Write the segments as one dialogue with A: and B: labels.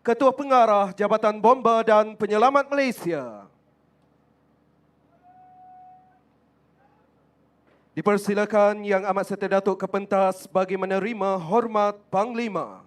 A: Ketua Pengarah Jabatan Bomba dan Penyelamat Malaysia. Dipersilakan Yang Amat Setia Datuk Kepentas bagi menerima hormat Panglima.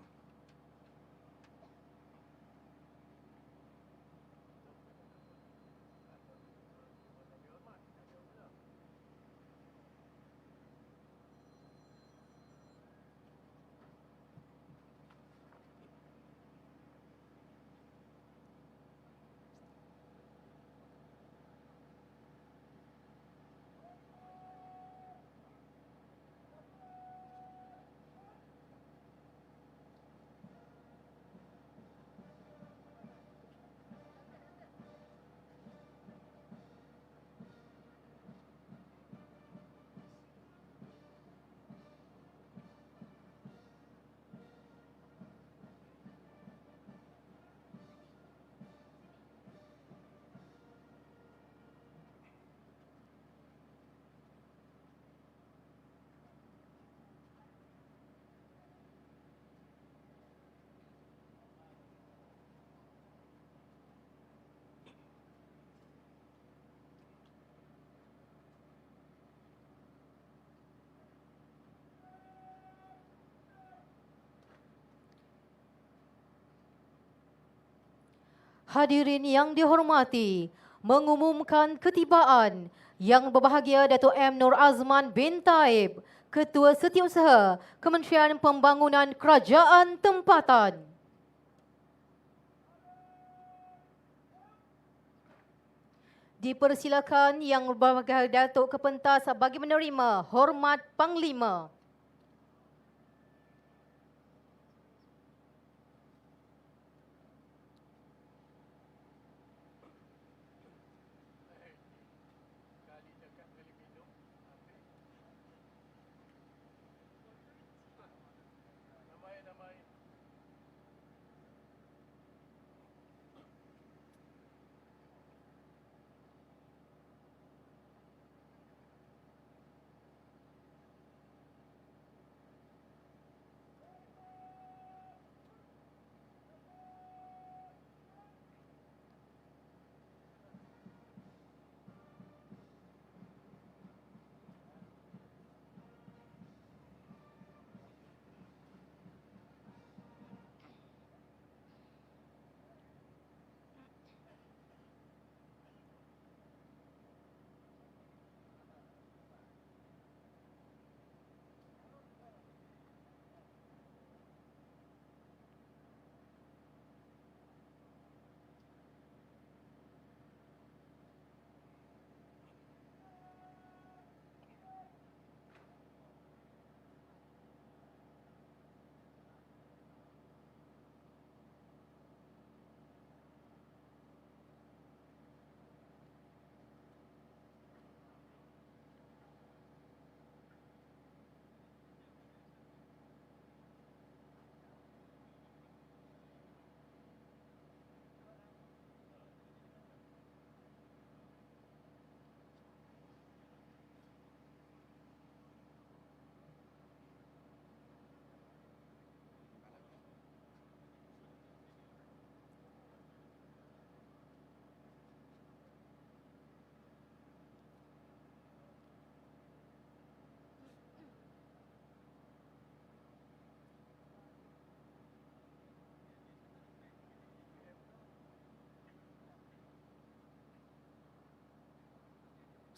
B: Hadirin yang dihormati, mengumumkan ketibaan Yang Berbahagia Datuk M. Nur Azman bin Taib, Ketua Setiausaha Kementerian Pembangunan Kerajaan Tempatan. Dipersilakan Yang Berbahagia Datuk Kepentas bagi menerima hormat Panglima.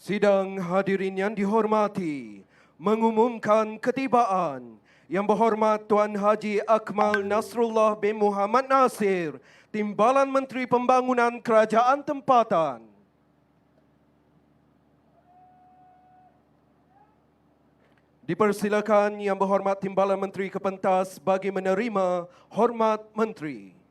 A: Sidang hadirin yang dihormati, mengumumkan ketibaan Yang Berhormat Tuan Haji Akmal Nasrullah bin Muhammad Nasir, Timbalan Menteri Pembangunan Kerajaan Tempatan. Dipersilakan Yang Berhormat Timbalan Menteri Kepentas bagi menerima hormat Menteri.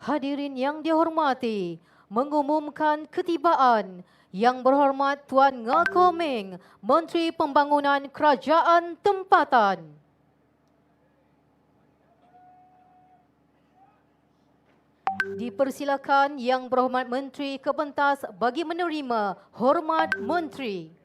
B: Hadirin yang dihormati, mengumumkan ketibaan Yang Berhormat Tuan Ngah Komeng, Menteri Pembangunan Kerajaan Tempatan. Dipersilakan Yang Berhormat Menteri ke pentas bagi menerima hormat menteri.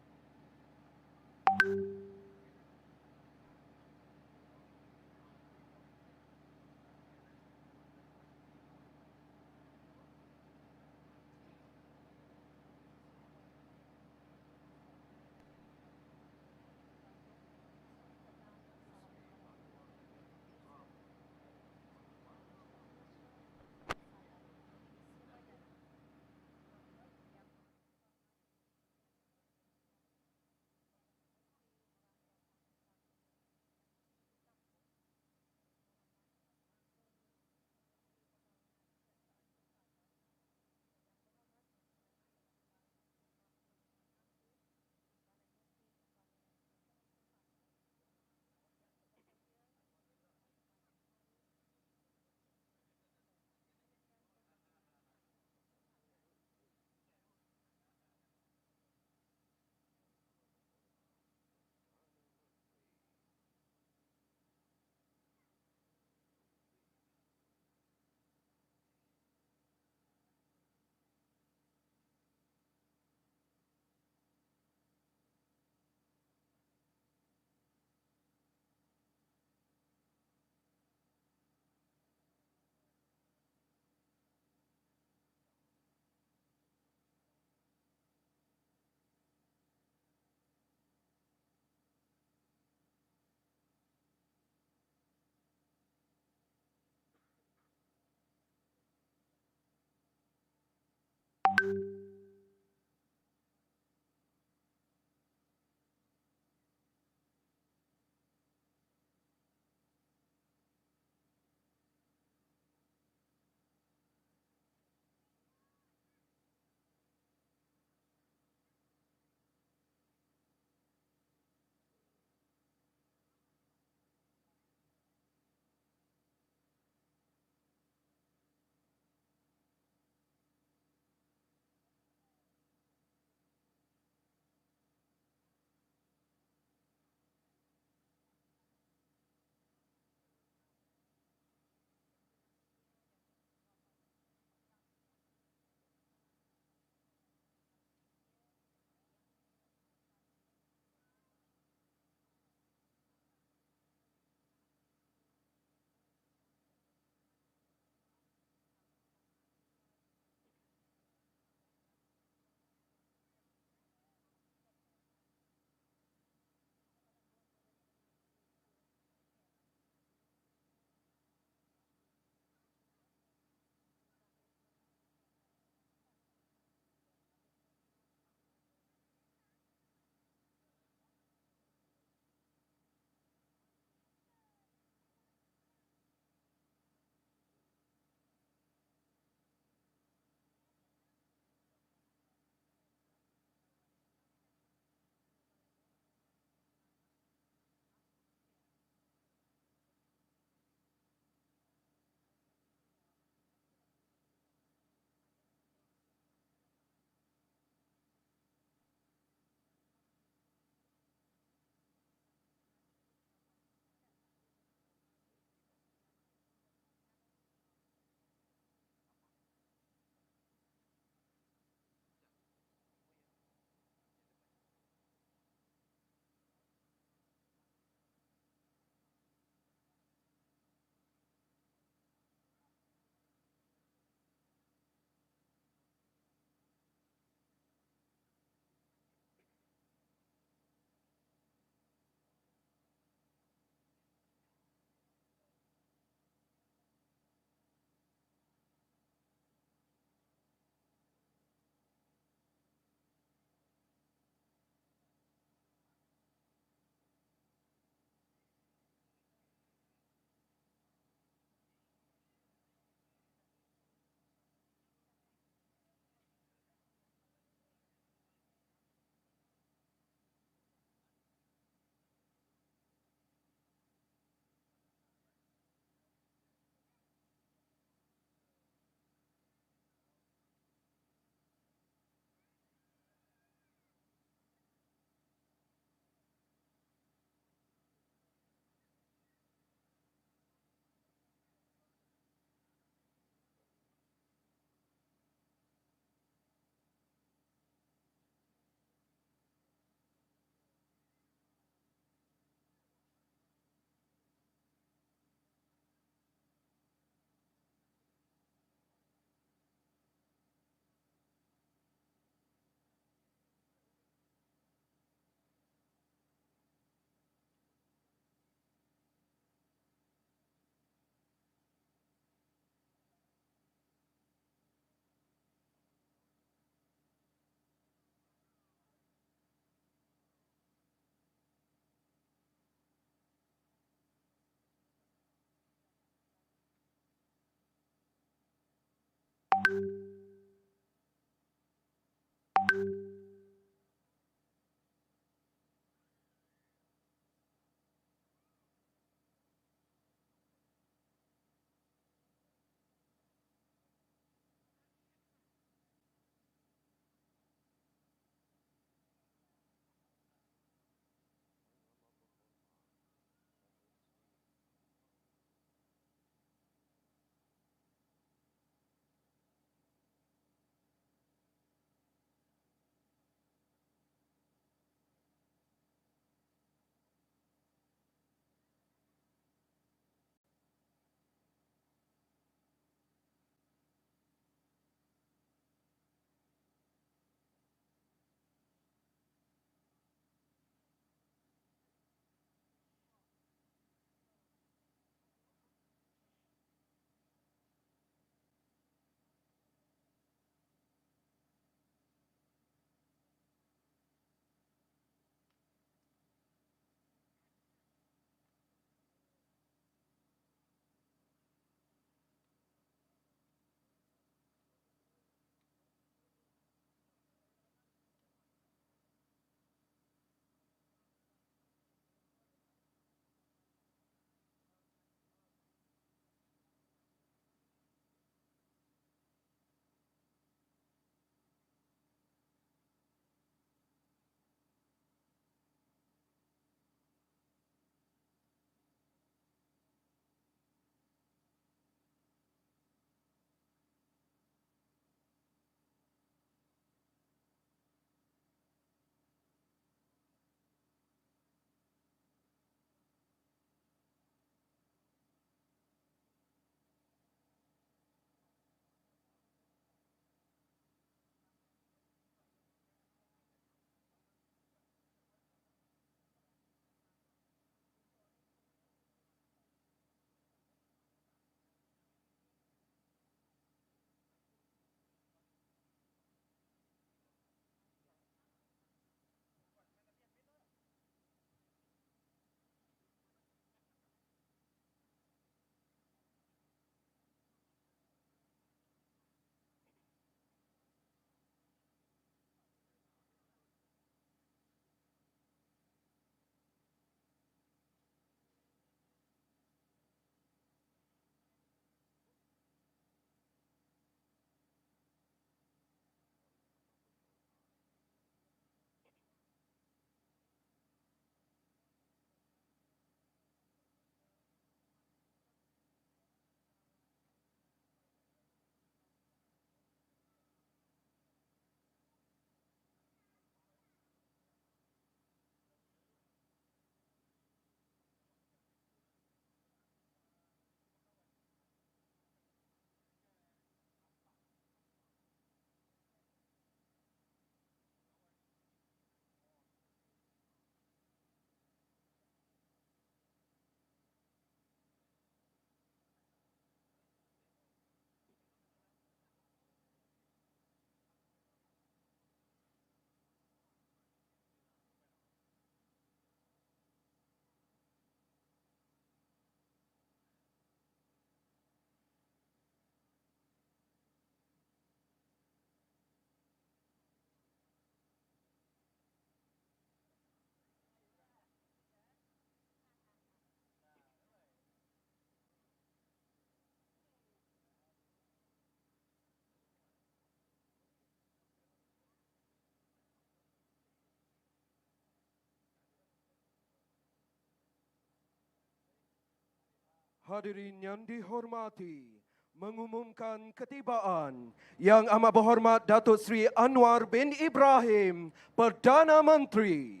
A: Hadirin yang dihormati, mengumumkan ketibaan Yang Amat Berhormat Datuk Seri Anwar bin Ibrahim, Perdana Menteri.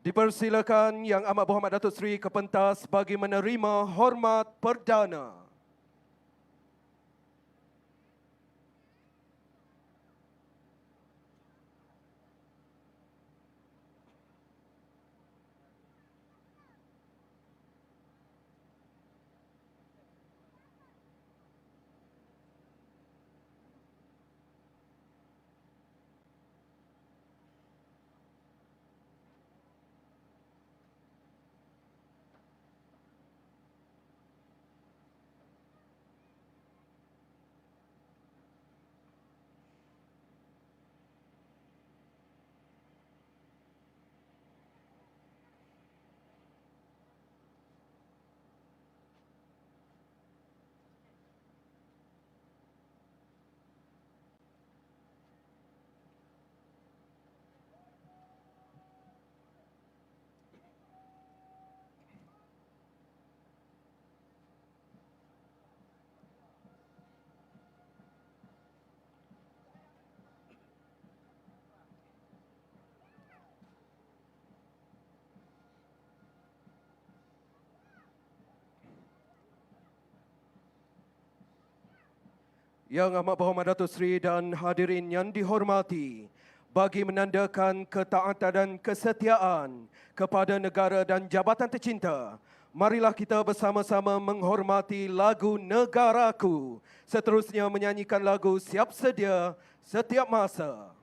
A: Dipersilakan Yang Amat Berhormat Datuk Seri ke pentas bagi menerima hormat perdana. Yang Amat Berhormat Datuk Seri dan hadirin yang dihormati, bagi menandakan ketaatan dan kesetiaan kepada negara dan jabatan tercinta, marilah kita bersama-sama menghormati lagu Negaraku, seterusnya menyanyikan lagu Siap Sedia setiap masa.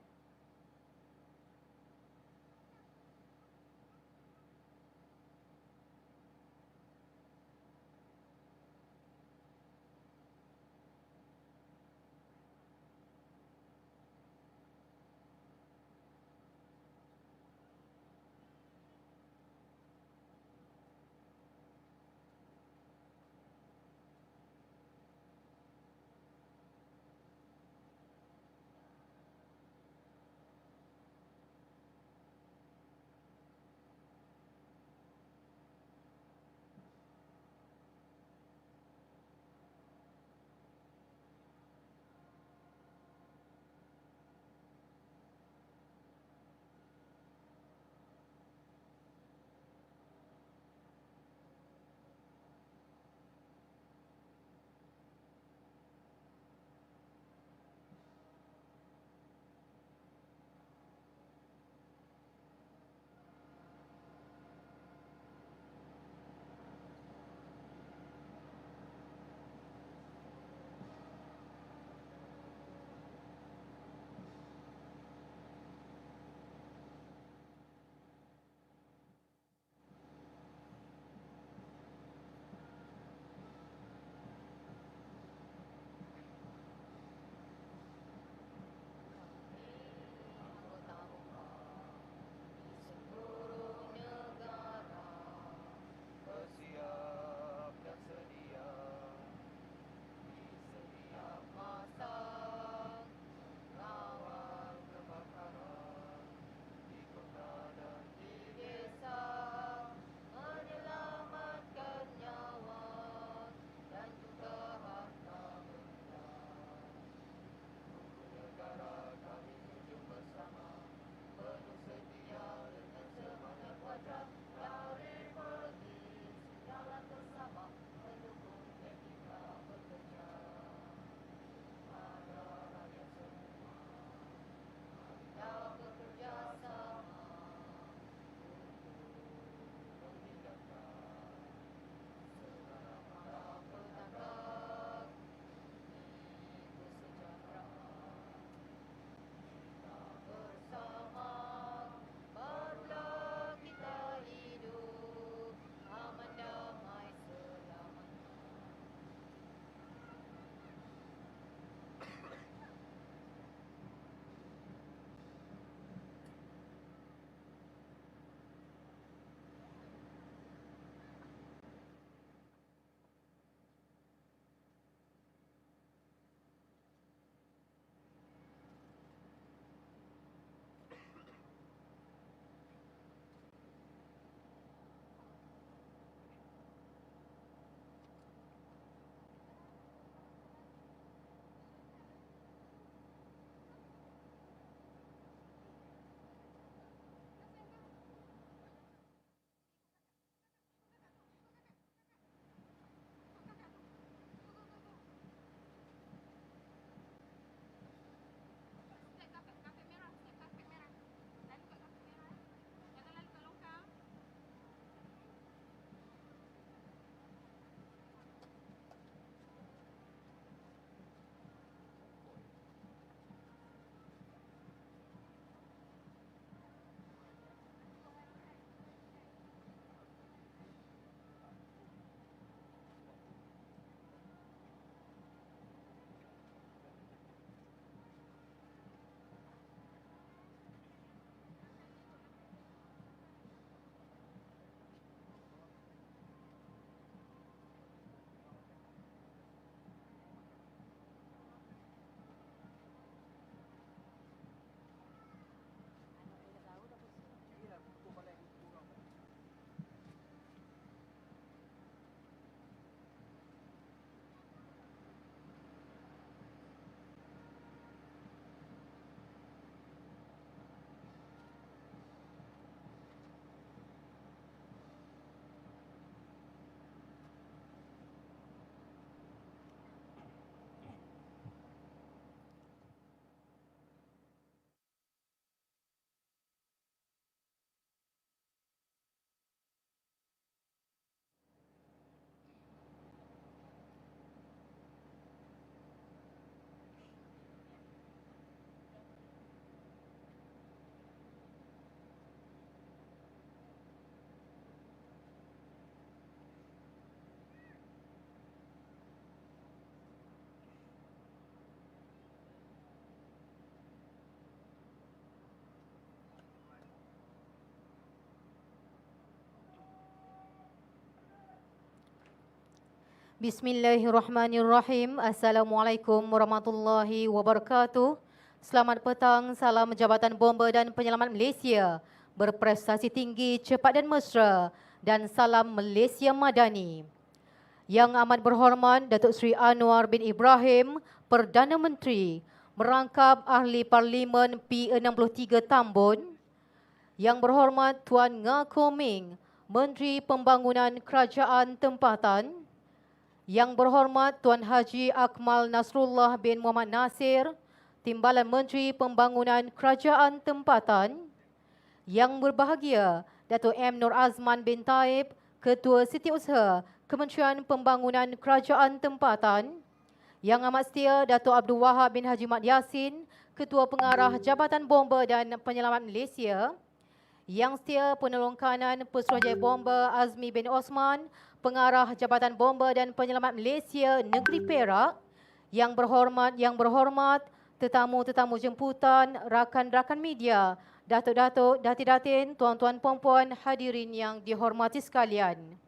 B: Bismillahirrahmanirrahim. Assalamualaikum warahmatullahi wabarakatuh. Selamat petang, salam Jabatan Bomba dan Penyelamat Malaysia. Berprestasi tinggi, cepat dan mesra. Dan salam Malaysia Madani. Yang amat berhormat Datuk Seri Anwar bin Ibrahim, Perdana Menteri, merangkap Ahli Parlimen P63 Tambun. Yang berhormat Tuan Nga Koming, Menteri Pembangunan Kerajaan Tempatan. Yang berhormat Tuan Haji Akmal Nasrullah bin Muhammad Nasir, Timbalan Menteri Pembangunan Kerajaan Tempatan. Yang berbahagia Datuk M. Nur Azman bin Taib, Ketua Setiausaha Kementerian Pembangunan Kerajaan Tempatan. Yang amat setia Datuk Abdul Wahab bin Haji Mat Yassin, Ketua Pengarah Jabatan Bomba dan Penyelamat Malaysia. Yang setia Penolong Kanan Pesuruhjaya Bomba Azmi bin Osman, Pengarah Jabatan Bomba dan Penyelamat Malaysia Negeri Perak. Yang berhormat tetamu-tetamu jemputan, rakan-rakan media, datuk-datuk, dati-datin, tuan-tuan puan-puan, hadirin yang dihormati sekalian.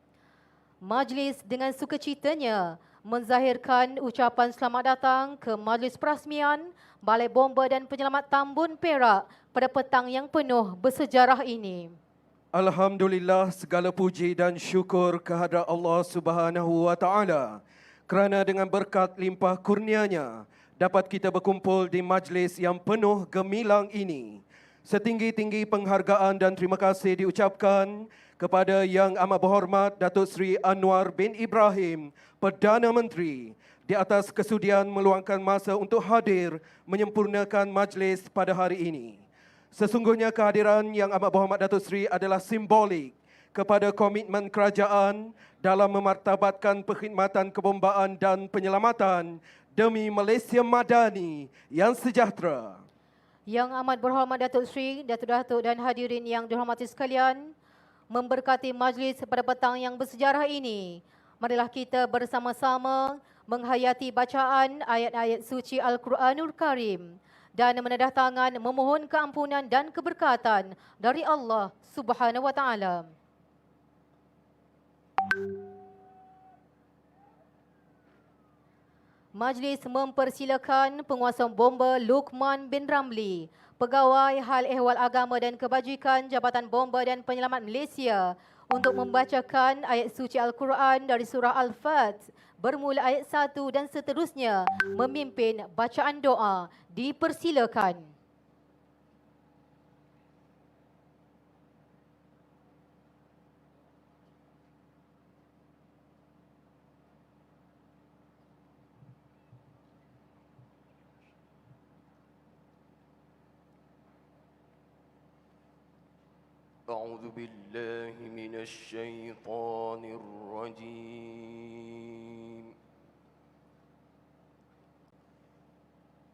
B: Majlis dengan sukacitanya menzahirkan ucapan selamat datang ke Majlis Perasmian Balai Bomba dan Penyelamat Tambun Perak pada petang yang penuh bersejarah ini.
A: Alhamdulillah, segala puji dan syukur kehadrat Allah Subhanahu wa taala kerana dengan berkat limpah kurnianya dapat kita berkumpul di majlis yang penuh gemilang ini. Setinggi-tinggi penghargaan dan terima kasih diucapkan kepada Yang Amat Berhormat Datuk Seri Anwar bin Ibrahim, Perdana Menteri, di atas kesudian meluangkan masa untuk hadir menyempurnakan majlis pada hari ini. Sesungguhnya kehadiran Yang Amat Berhormat Datuk Seri adalah simbolik kepada komitmen kerajaan dalam memartabatkan perkhidmatan kebombaan dan penyelamatan demi Malaysia Madani yang sejahtera.
B: Yang amat berhormat Datuk Seri, Datuk-Datuk dan hadirin yang dihormati sekalian, memberkati majlis pada petang yang bersejarah ini. Marilah kita bersama-sama menghayati bacaan ayat-ayat suci Al-Quranul Karim dan menedah tangan memohon keampunan dan keberkatan dari Allah Subhanahu wa taala. Majlis mempersilakan Penguasa Bomba Luqman bin Ramli, Pegawai Hal Ehwal Agama dan Kebajikan Jabatan Bomba dan Penyelamat Malaysia untuk membacakan ayat suci Al-Quran dari surah Al-Fat bermula ayat 1 dan seterusnya memimpin bacaan doa. Dipersilakan.
C: أعوذ بالله من الشيطان الرجيم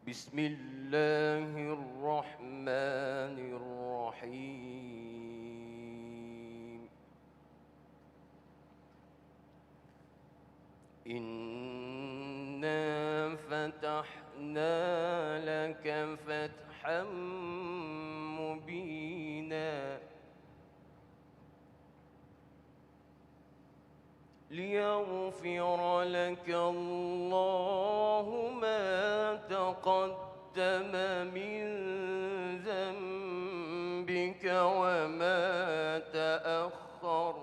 C: بسم الله الرحمن الرحيم إنا فتحنا لك فتحا مبينا ليغفر لك الله ما تقدم من ذنبك وما تأخر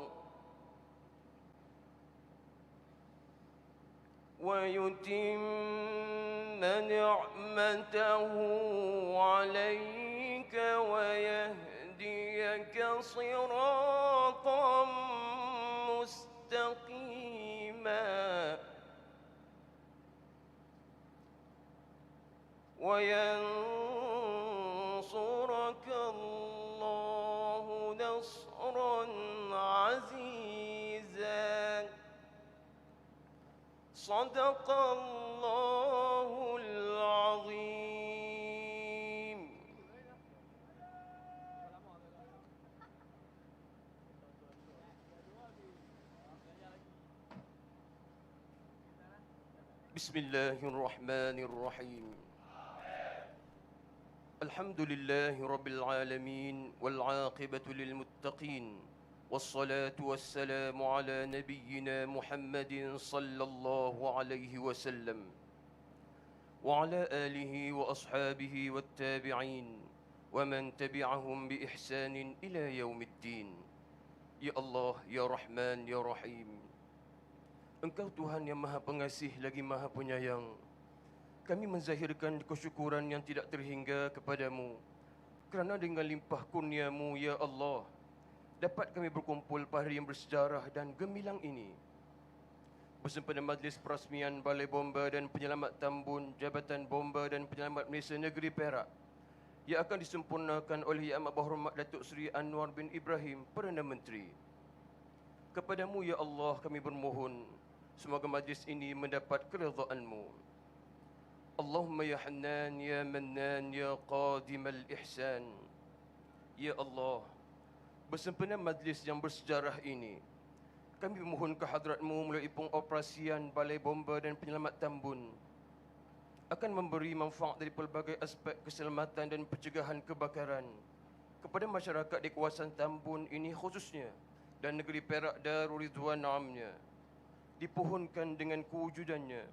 C: ويتم نعمته عليك ويهديك صراطا مستقيما وينصرك الله نصرا عزيزا صدق الله العظيم. بسم الله الرحمن الرحيم. الحمد لله رب العالمين والعاقبة للمتقين والصلاة والسلام على نبينا محمد صلى الله عليه وسلم وعلى آله وأصحابه والتابعين ومن تبعهم بإحسان إلى يوم الدين. Ya Allah, Ya Rahman, Ya Rahim. Engkau Tuhan yang Maha Pengasih lagi Maha Penyayang. Kami menzahirkan kesyukuran yang tidak terhingga kepadamu, kerana dengan limpah kurnia-Mu, Ya Allah, dapat kami berkumpul pada hari yang bersejarah dan gemilang ini bersempena Majlis Perasmian Balai Bomba dan Penyelamat Tambun Jabatan Bomba dan Penyelamat Malaysia Negeri Perak yang akan disempurnakan oleh Yang Amat Berhormat Datuk Seri Anwar bin Ibrahim, Perdana Menteri. Kepadamu, Ya Allah, kami bermohon, semoga majlis ini mendapat keridhaan-Mu. Allahumma ya Hannan, ya Mannan, ya Qadim al-Ihsan. Ya Allah, bersempena majlis yang bersejarah ini, kami memohon ke hadrat-Mu melalui pengoperasian Balai Bomba dan Penyelamat Tambun akan memberi manfaat dari pelbagai aspek keselamatan dan pencegahan kebakaran kepada masyarakat di kawasan Tambun ini khususnya dan negeri Perak Darul Ridwan amnya. Dipohonkan dengan kewujudannya,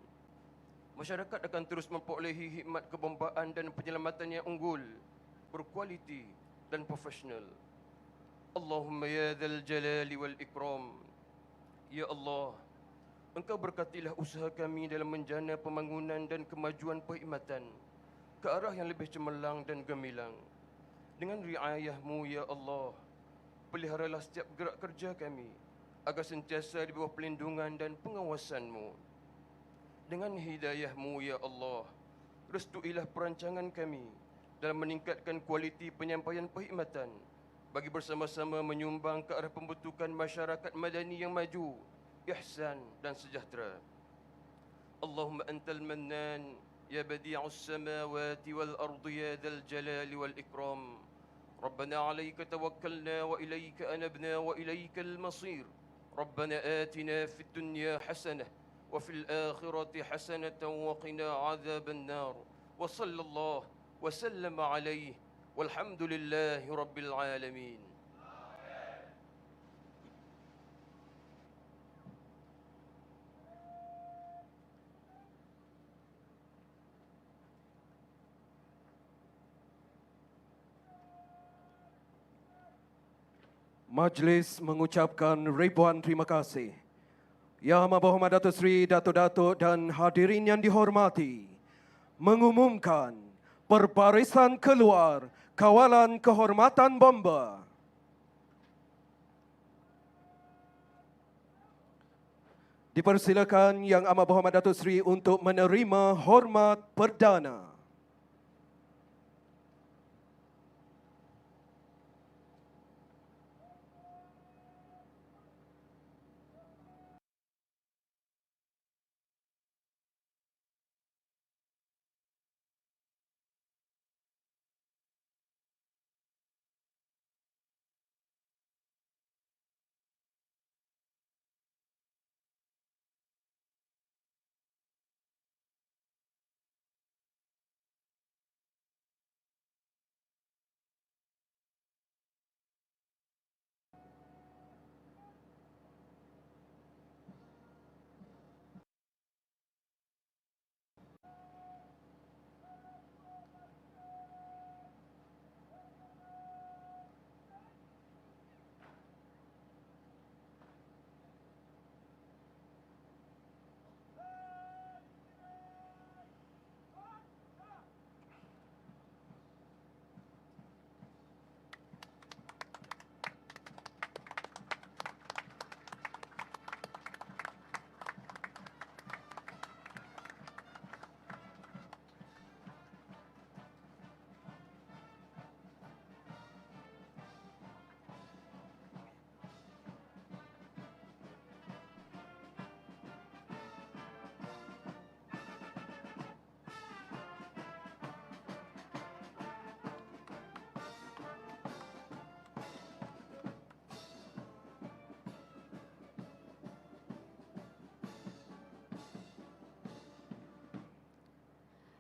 C: masyarakat akan terus memperolehi khidmat kebombaan dan penyelamatan yang unggul, berkualiti dan profesional. Allahumma ya dzal jalali wal ikram. Ya Allah, Engkau berkatilah usaha kami dalam menjana pembangunan dan kemajuan perkhidmatan ke arah yang lebih cemerlang dan gemilang. Dengan riayah-Mu, Ya Allah, peliharalah setiap gerak kerja kami agar sentiasa di bawah pelindungan dan pengawasan-Mu. Dengan hidayah-Mu, Ya Allah, restuilah perancangan kami dalam meningkatkan kualiti penyampaian perkhidmatan bagi bersama-sama menyumbang ke arah pembentukan masyarakat madani yang maju, ihsan dan sejahtera. Allahumma antal mannan, ya badi'us samawati wal ardi, ya dzal jalali wal ikram. Rabbana 'alaika tawakkalna wa ilaika anabna wa ilaikal masir. Rabbana atina fid dunya hasanah wa fil akhirati hasanatan wa qina 'adzaban nar. Wa sallallahu wa sallama alaihi walhamdulillahi rabbil alamin.
A: Majlis mengucapkan ribuan terima kasih. Yang Amat Berhormat Datuk Seri, Datuk-Datuk dan hadirin yang dihormati, mengumumkan perbarisan keluar Kawalan Kehormatan Bomba. Dipersilakan Yang Amat Berhormat Datuk Seri untuk menerima hormat perdana.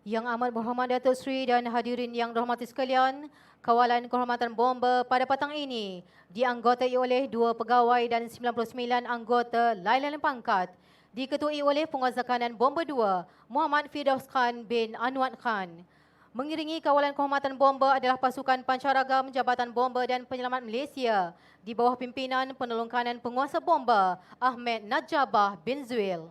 B: Yang amat berhormat Datuk Seri dan hadirin yang dirahmati sekalian, kawalan kehormatan bomba pada petang ini dianggotai oleh 2 pegawai dan 99 anggota lain-lain pangkat. Diketuai oleh Penguasa Kanan Bomba 2, Muhammad Firdaus Khan bin Anwar Khan. Mengiringi kawalan kehormatan bomba adalah pasukan pancaragam Jabatan Bomba dan Penyelamat Malaysia di bawah pimpinan penolong kanan Penguasa Bomba Ahmed Najabah bin Zuil.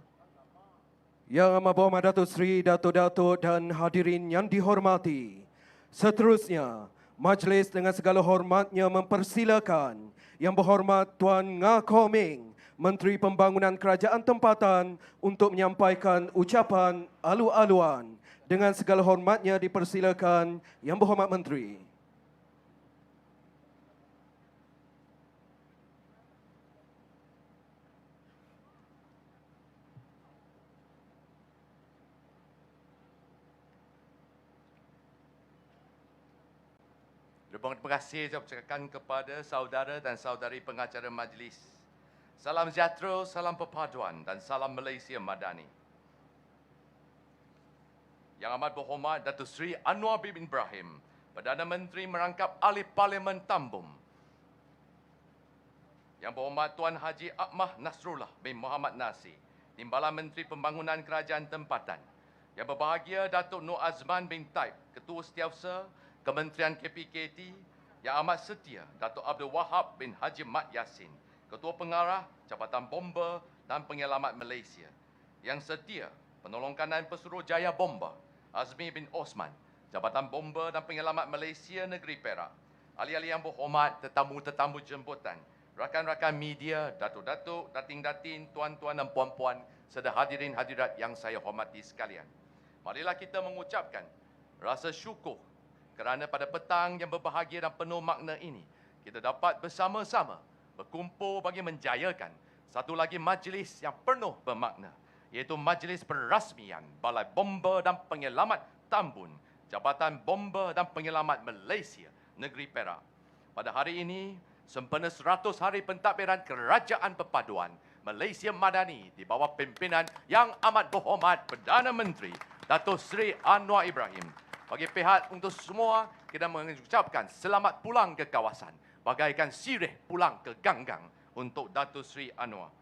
A: Yang amat berhormat Datuk Seri, Datuk-Datuk dan hadirin yang dihormati. Seterusnya, majlis dengan segala hormatnya mempersilakan Yang Berhormat Tuan Nga Koming, Menteri Pembangunan Kerajaan Tempatan untuk menyampaikan ucapan alu-aluan. Dengan segala hormatnya dipersilakan Yang Berhormat Menteri.
D: Terima kasih saya ucapkan kepada saudara dan saudari pengacara majlis. Salam sejahtera, salam perpaduan dan salam Malaysia Madani. Yang amat berhormat Datuk Seri Anwar bin Ibrahim, Perdana Menteri merangkap ahli Parlimen Tambun. Yang berhormat Tuan Haji Ahmad Nasrullah bin Muhammad Nasir, Timbalan Menteri Pembangunan Kerajaan Tempatan. Yang berbahagia Datuk Nur Azman bin Taib, Ketua Setiausaha Kementerian KPKT. Yang amat setia Datuk Abdul Wahab bin Haji Mat Yassin, Ketua Pengarah Jabatan Bomba dan Penyelamat Malaysia. Yang setia Penolong Kanan Pesuruhjaya Bomba Azmi bin Osman, Jabatan Bomba dan Penyelamat Malaysia Negeri Perak. Ahli-ahli yang berhormat, tetamu-tetamu jemputan, rakan-rakan media, datuk-datuk, dating-datin, tuan-tuan dan puan-puan, serta hadirin hadirat yang saya hormati sekalian. Marilah kita mengucapkan rasa syukur kerana pada petang yang berbahagia dan penuh makna ini, kita dapat bersama-sama berkumpul bagi menjayakan satu lagi majlis yang penuh bermakna, iaitu Majlis Perrasmian Balai Bomba dan Penyelamat Tambun, Jabatan Bomba dan Penyelamat Malaysia Negeri Perak. Pada hari ini, sempena 100 hari pentadbiran Kerajaan Perpaduan Malaysia Madani di bawah pimpinan Yang Amat Berhormat Perdana Menteri Datuk Seri Anwar Ibrahim. Bagi pihak untuk semua, kita mengucapkan selamat pulang ke kawasan, bagaikan sirih pulang ke ganggang untuk Datuk Seri Anwar.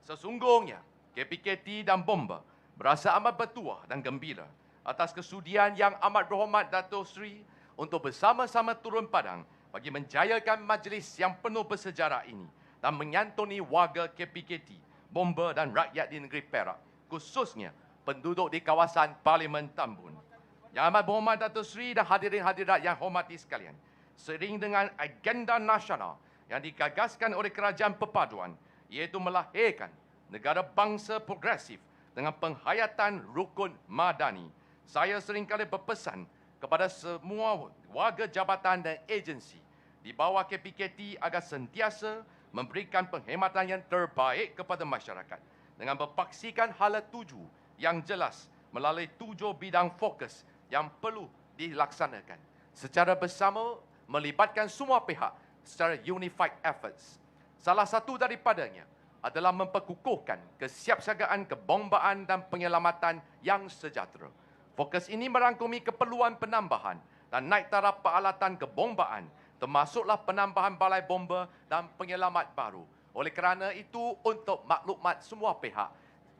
D: Sesungguhnya, KPKT dan Bomba berasa amat bertuah dan gembira atas kesudian Yang Amat Berhormat Datuk Seri untuk bersama-sama turun padang bagi menjayakan majlis yang penuh bersejarah ini dan menyantuni warga KPKT, Bomba dan rakyat di negeri Perak, khususnya penduduk di kawasan Parlimen Tambun. Yang Amat Berhormat Datuk Seri dan hadirin hadirat yang hormati sekalian, seiring dengan agenda nasional yang digagaskan oleh Kerajaan Perpaduan, iaitu melahirkan negara bangsa progresif dengan penghayatan rukun madani, saya seringkali berpesan kepada semua warga jabatan dan agensi di bawah KPKT agar sentiasa memberikan penghematan yang terbaik kepada masyarakat dengan berpaksikan hala tuju yang jelas melalui 7 bidang fokus yang perlu dilaksanakan secara bersama, melibatkan semua pihak secara unified efforts. Salah satu daripadanya adalah memperkukuhkan kesiapsiagaan kebombaan dan penyelamatan yang sejahtera. Fokus ini merangkumi keperluan penambahan dan naik taraf peralatan kebombaan, termasuklah penambahan balai bomba dan penyelamat baru. Oleh kerana itu, untuk maklumat semua pihak,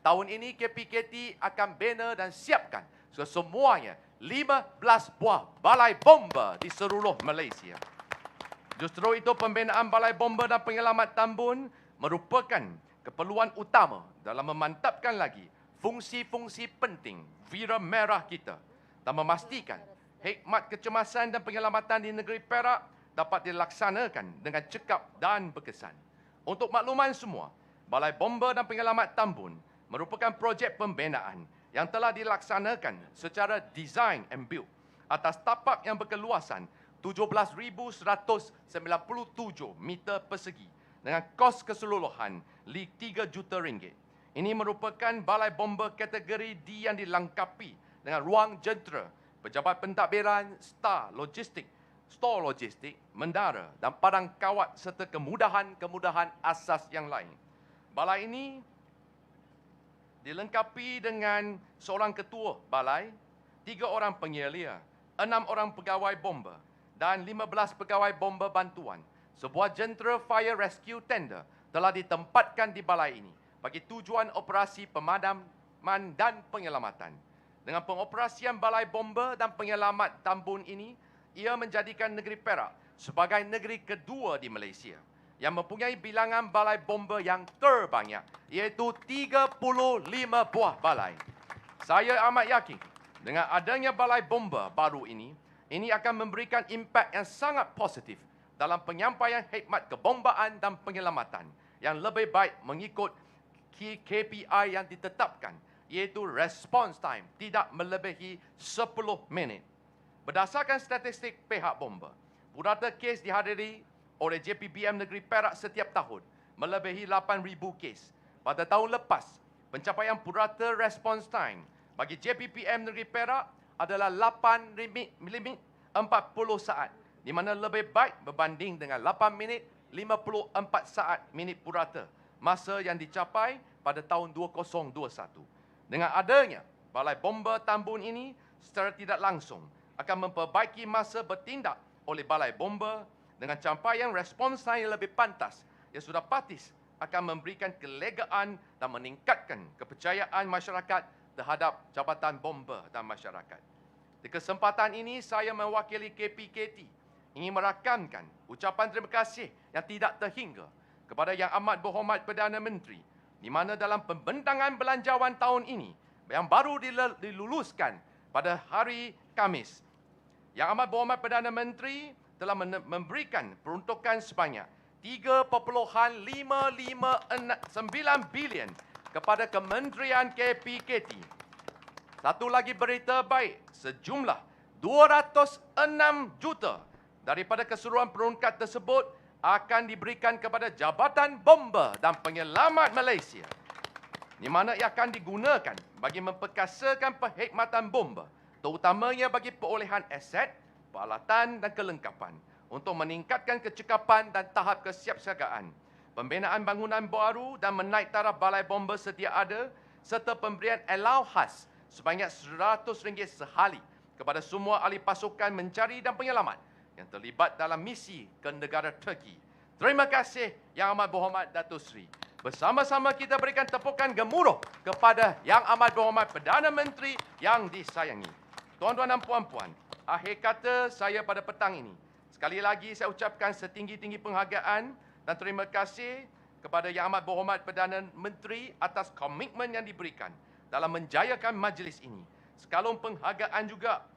D: tahun ini KPKT akan bina dan siapkan semuanya 15 buah balai bomba di seluruh Malaysia. Justru itu, pembinaan balai bomba dan penyelamat tambun merupakan keperluan utama dalam memantapkan lagi fungsi-fungsi penting vira merah kita dan memastikan hikmat kecemasan dan penyelamatan di negeri Perak dapat dilaksanakan dengan cekap dan berkesan. Untuk makluman semua, Balai Bomba dan Penyelamat Tambun merupakan projek pembinaan yang telah dilaksanakan secara design and build atas tapak yang berkeluasan 17,197 meter persegi dengan kos keseluruhan RM3 juta. Ini merupakan balai bomba kategori D yang dilengkapi dengan ruang jentera, pejabat pentadbiran, store logistik, mendara dan padang kawat serta kemudahan-kemudahan asas yang lain. Balai ini dilengkapi dengan seorang ketua balai, 3 orang pengelia, 6 orang pegawai bomba dan 15 pegawai bomba bantuan. Sebuah jentera fire rescue tender telah ditempatkan di balai ini bagi tujuan operasi pemadaman dan penyelamatan. Dengan pengoperasian balai bomba dan penyelamat Tambun ini, ia menjadikan negeri Perak sebagai negeri kedua di Malaysia yang mempunyai bilangan balai bomba yang terbanyak, iaitu 35 buah balai. Saya amat yakin dengan adanya balai bomba baru ini akan memberikan impak yang sangat positif dalam penyampaian khidmat kebombaan dan penyelamatan yang lebih baik mengikut KPI yang ditetapkan, iaitu response time tidak melebihi 10 minit. Berdasarkan statistik pihak bomba, purata kes dihadiri oleh JPBM Negeri Perak setiap tahun melebihi 8,000 kes. Pada tahun lepas, pencapaian purata response time bagi JPBM Negeri Perak adalah 8 40 saat, di mana lebih baik berbanding dengan 8 minit 54 saat minit purata, masa yang dicapai pada tahun 2021. Dengan adanya balai bomba Tambun ini secara tidak langsung akan memperbaiki masa bertindak oleh balai bomba dengan capaian respons yang lebih pantas yang sudah patis akan memberikan kelegaan dan meningkatkan kepercayaan masyarakat terhadap Jabatan Bomba dan Masyarakat. Di kesempatan ini saya mewakili KPKT ingin merakamkan ucapan terima kasih yang tidak terhingga kepada Yang Amat Berhormat Perdana Menteri, di mana dalam pembentangan belanjawan tahun ini yang baru diluluskan pada hari Khamis, Yang Amat Berhormat Perdana Menteri telah memberikan peruntukan sebanyak 3.559 bilion kepada Kementerian KPKT. Satu lagi berita baik, sejumlah 206 juta daripada keseluruhan perunkat tersebut akan diberikan kepada Jabatan Bomba dan Penyelamat Malaysia, di mana ia akan digunakan bagi memperkasakan perkhidmatan bomba, terutamanya bagi perolehan aset, peralatan dan kelengkapan untuk meningkatkan kecekapan dan tahap kesiapsiagaan, pembinaan bangunan baru dan menaik taraf balai bomba sedia ada, serta pemberian allowance khas sebanyak RM100 sehari kepada semua ahli pasukan mencari dan penyelamat yang terlibat dalam misi ke negara Turki. Terima kasih Yang Amat Berhormat Datuk Seri. Bersama-sama kita berikan tepukan gemuruh kepada Yang Amat Berhormat Perdana Menteri yang disayangi. Tuan-tuan dan puan-puan, akhir kata saya pada petang ini, sekali lagi saya ucapkan setinggi-tinggi penghargaan dan terima kasih kepada Yang Amat Berhormat Perdana Menteri atas komitmen yang diberikan dalam menjayakan majlis ini. Sekalung penghargaan juga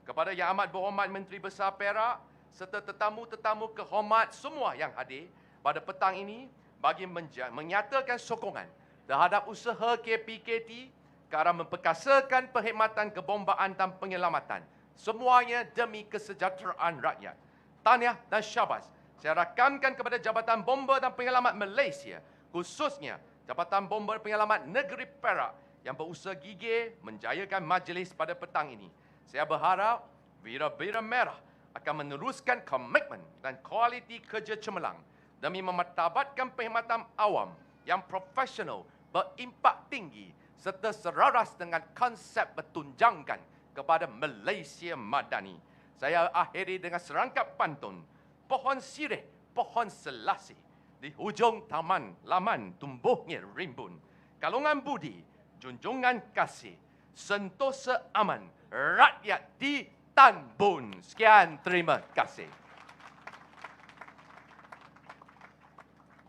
D: kepada Yang Amat Berhormat Menteri Besar Perak serta tetamu-tetamu kehormat semua yang hadir pada petang ini bagi menyatakan sokongan terhadap usaha KPKT ke arah memperkasakan perkhidmatan kebombaan dan penyelamatan. Semuanya demi kesejahteraan rakyat. Tahniah dan syabas saya rakamkan kepada Jabatan Bomba dan Penyelamat Malaysia, khususnya Jabatan Bomba dan Penyelamat Negeri Perak yang berusaha gigih menjayakan majlis pada petang ini. Saya berharap Bira-Bira Merah akan meneruskan komitmen dan kualiti kerja cemerlang demi memartabatkan perkhidmatan awam yang profesional, berimpak tinggi serta selaras dengan konsep bertunjangkan kepada Malaysia Madani. Saya akhiri dengan serangkap pantun. Pohon sirih, pohon selasih, di hujung taman laman tumbuhnya rimbun. Kalungan budi, junjungan kasih, sentosa aman, rakyat di Tambun. Sekian, terima kasih.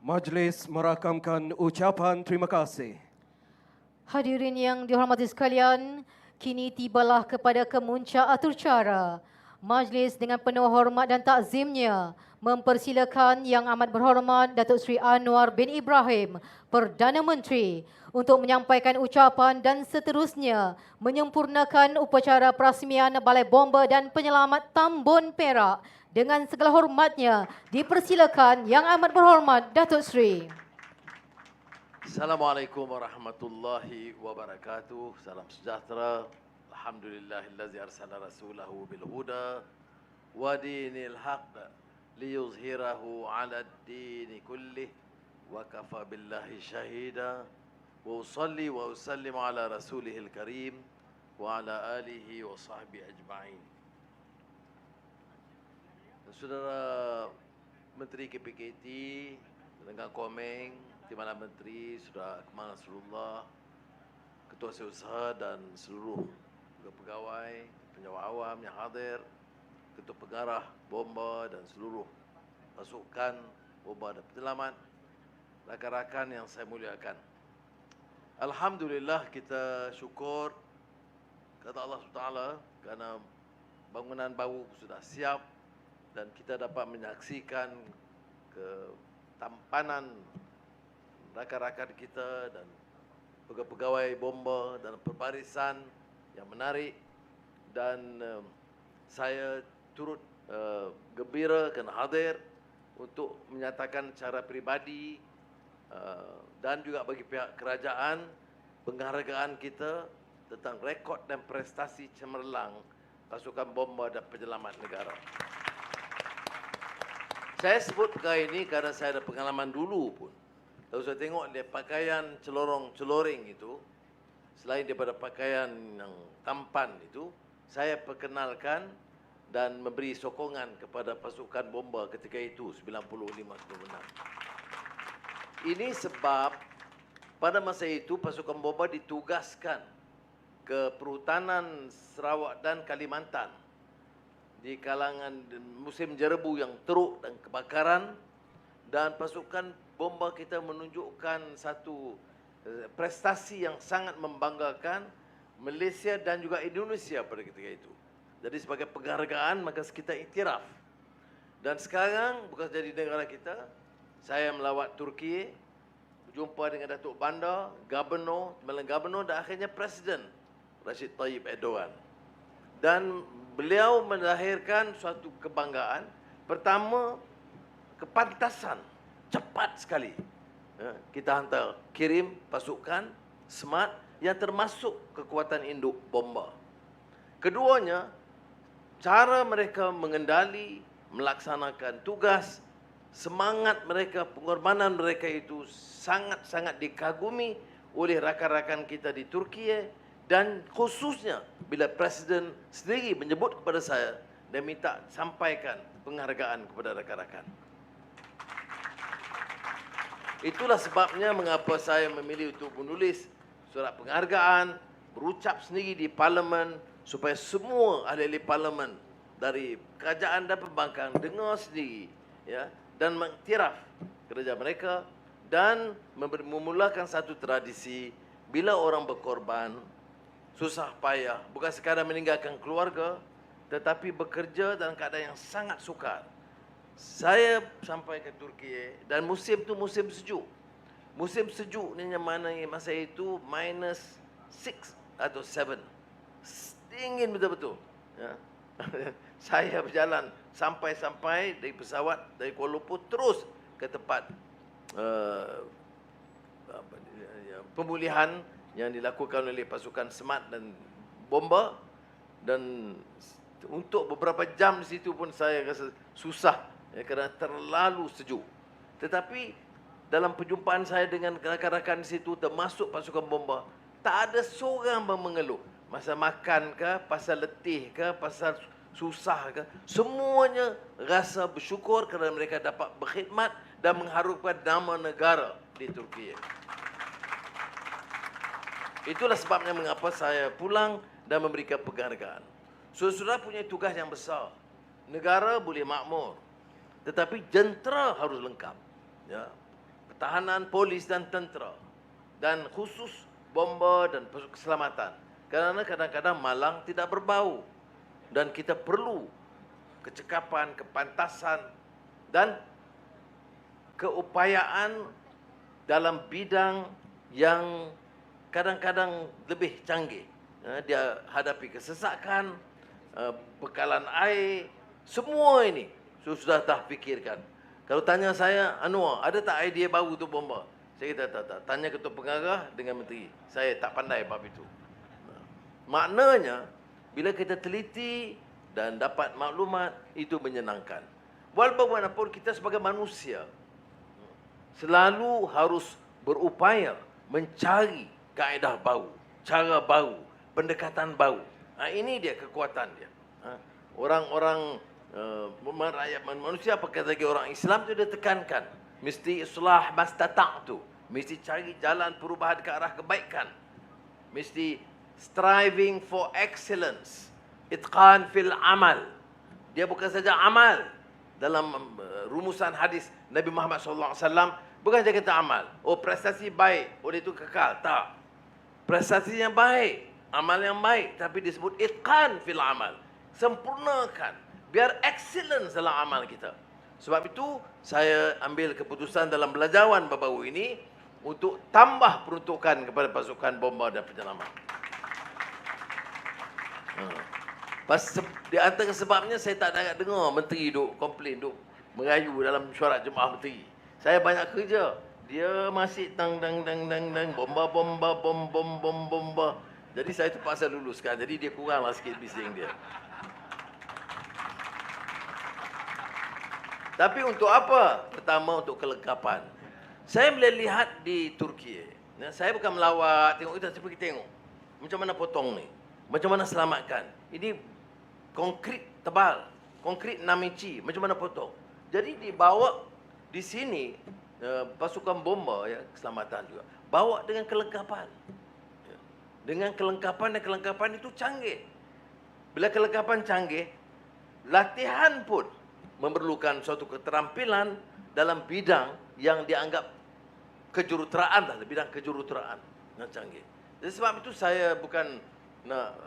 A: Majlis merakamkan ucapan terima kasih.
B: Hadirin yang dihormati sekalian, kini tibalah kepada kemuncak atur cara. Majlis dengan penuh hormat dan takzimnya mempersilakan Yang Amat Berhormat Datuk Seri Anwar bin Ibrahim, Perdana Menteri, untuk menyampaikan ucapan dan seterusnya menyempurnakan upacara perasmian Balai Bomba dan Penyelamat Tambun Perak. Dengan segala hormatnya, dipersilakan Yang Amat Berhormat Datuk Seri.
E: Assalamualaikum warahmatullahi wabarakatuh. Salam sejahtera. Alhamdulillahillazi arsala rasulahu bil huda wa dinil haqq liyuzhirahu 'ala ad-din kullih wa kafa billahi shahida. Wa usalli wa usallim ala rasulihil karim وعلى آله وصحبه أجمعين. Saudara Menteri KPKT dengan Komeng, Timbalan Menteri, Saudara Kamal Nasrullah, Ketua Setiausaha dan seluruh pegawai, penjawat awam yang hadir, Ketua Pengarah Bomba dan seluruh pasukan bomba dan penyelamat, rakan-rakan yang saya muliakan. Alhamdulillah, kita syukur kata Allah SWT kerana bangunan baru sudah siap dan kita dapat menyaksikan ketampanan rakan-rakan kita dan pegawai bomba dalam perbarisan yang menarik, dan saya turut gembira kerana hadir untuk menyatakan secara peribadi dan juga bagi pihak kerajaan penghargaan kita tentang rekod dan prestasi cemerlang pasukan bomba dan penyelamat negara. Saya sebut perkara ini kerana saya ada pengalaman dulu pun. Kalau saya tengok dia pakaian celorong-celoring itu, selain daripada pakaian yang tampan itu, saya perkenalkan dan memberi sokongan kepada pasukan bomba ketika itu, 95-96. Ini sebab pada masa itu pasukan bomba ditugaskan ke Perhutanan Sarawak dan Kalimantan di kalangan musim jerebu yang teruk dan kebakaran, dan pasukan bomba kita menunjukkan satu prestasi yang sangat membanggakan Malaysia dan juga Indonesia pada ketika itu. Jadi sebagai penghargaan maka kita iktiraf. Dan sekarang bukan jadi negara kita, saya melawat Turki, berjumpa dengan Datuk Bandar, Gubernur, dan akhirnya Presiden Recep Tayyip Erdogan. Dan beliau melahirkan suatu kebanggaan. Pertama, kepantasan, cepat sekali. Kita hantar, kirim pasukan smart yang termasuk kekuatan induk bomba. Keduanya, cara mereka mengendali, melaksanakan tugas, semangat mereka, pengorbanan mereka itu sangat-sangat dikagumi oleh rakan-rakan kita di Turki, dan khususnya bila Presiden sendiri menyebut kepada saya dan minta sampaikan penghargaan kepada rakan-rakan. Itulah sebabnya mengapa saya memilih untuk menulis surat penghargaan, berucap sendiri di Parlimen supaya semua ahli-ahli Parlimen dari kerajaan dan pembangkang dengar sendiri, ya, dan mengiktiraf kerja mereka dan memulakan satu tradisi bila orang berkorban, susah payah, bukan sekadar meninggalkan keluarga, tetapi bekerja dalam keadaan yang sangat sukar. Saya sampai ke Turki dan musim itu musim sejuk. Musim sejuk ni yang mana masa itu -6 atau 7. Dingin betul-betul. Ya. Saya berjalan sampai dari pesawat dari Kuala Lumpur terus ke tempat pemulihan yang dilakukan oleh pasukan SMAT dan bomba, dan untuk beberapa jam di situ pun saya rasa susah, ya, kerana terlalu sejuk. Tetapi dalam perjumpaan saya dengan rakan-rakan di situ termasuk pasukan bomba, tak ada seorang pun mengeluh. Masa makan ke, pasal letih ke, pasal susah ke, semuanya rasa bersyukur kerana mereka dapat berkhidmat dan mengharumkan nama negara di Turki. Itulah sebabnya mengapa saya pulang dan memberikan penghargaan. Saudara punya tugas yang besar. Negara boleh makmur, tetapi jentera harus lengkap. Ya. Pertahanan, polis dan tentera. Dan khusus bomba dan keselamatan. Kerana kadang-kadang malang tidak berbau. Dan kita perlu kecekapan, kepantasan dan keupayaan dalam bidang yang kadang-kadang lebih canggih. Dia hadapi kesesakan, bekalan air, semua ini sudah dah fikirkan. Kalau tanya saya, Anwar, ada tak idea baru untuk bomba? Saya kata tak. Tanya Ketua Pengarah dengan Menteri. Saya tak pandai bab itu. Maknanya, bila kita teliti dan dapat maklumat, itu menyenangkan. Walaupun bagaimanapun kita sebagai manusia selalu harus berupaya mencari kaedah baru, cara baru, pendekatan baru. Ini dia kekuatan dia. Orang-orang rakyat manusia, apakah lagi orang Islam itu dia tekankan. Mesti islah mastata'tu. Mesti cari jalan perubahan ke arah kebaikan. Mesti striving for excellence. Itqan fil amal. Dia bukan saja amal. Dalam rumusan hadis Nabi Muhammad SAW, bukan saja kita amal. Oh, prestasi baik, oleh itu kekal. Tak. Prestasi yang baik, amal yang baik, tapi disebut itqan fil amal. Sempurnakan. Biar excellence dalam amal kita. Sebab itu, saya ambil keputusan dalam belajawan baru-baru ini untuk tambah peruntukan kepada pasukan bomba dan penyelamat. Di antara sebabnya saya tak nak dengar menteri duk komplain, duk merayu dalam mesyuarat jemaah menteri. Saya banyak kerja. Dia masih tang bomba bomba. Jadi saya terpaksa luluskan. Jadi dia kuranglah sikit bising dia. Tapi untuk apa? Pertama untuk kelengkapan. Saya boleh lihat di Turki. Saya bukan melawat, tengok kita pergi tengok. Macam mana potong ni? Macam mana selamatkan? Ini konkrit tebal, konkrit 6 inci. Macam mana potong? Jadi dibawa di sini pasukan bomba ya, keselamatan juga. Bawa dengan kelengkapan. Dengan kelengkapan dan kelengkapan itu canggih. Bila kelengkapan canggih, latihan pun memerlukan suatu keterampilan dalam bidang yang dianggap kejuruteraan lah, bidang kejuruteraan yang canggih. Jadi sebab itu saya bukan nak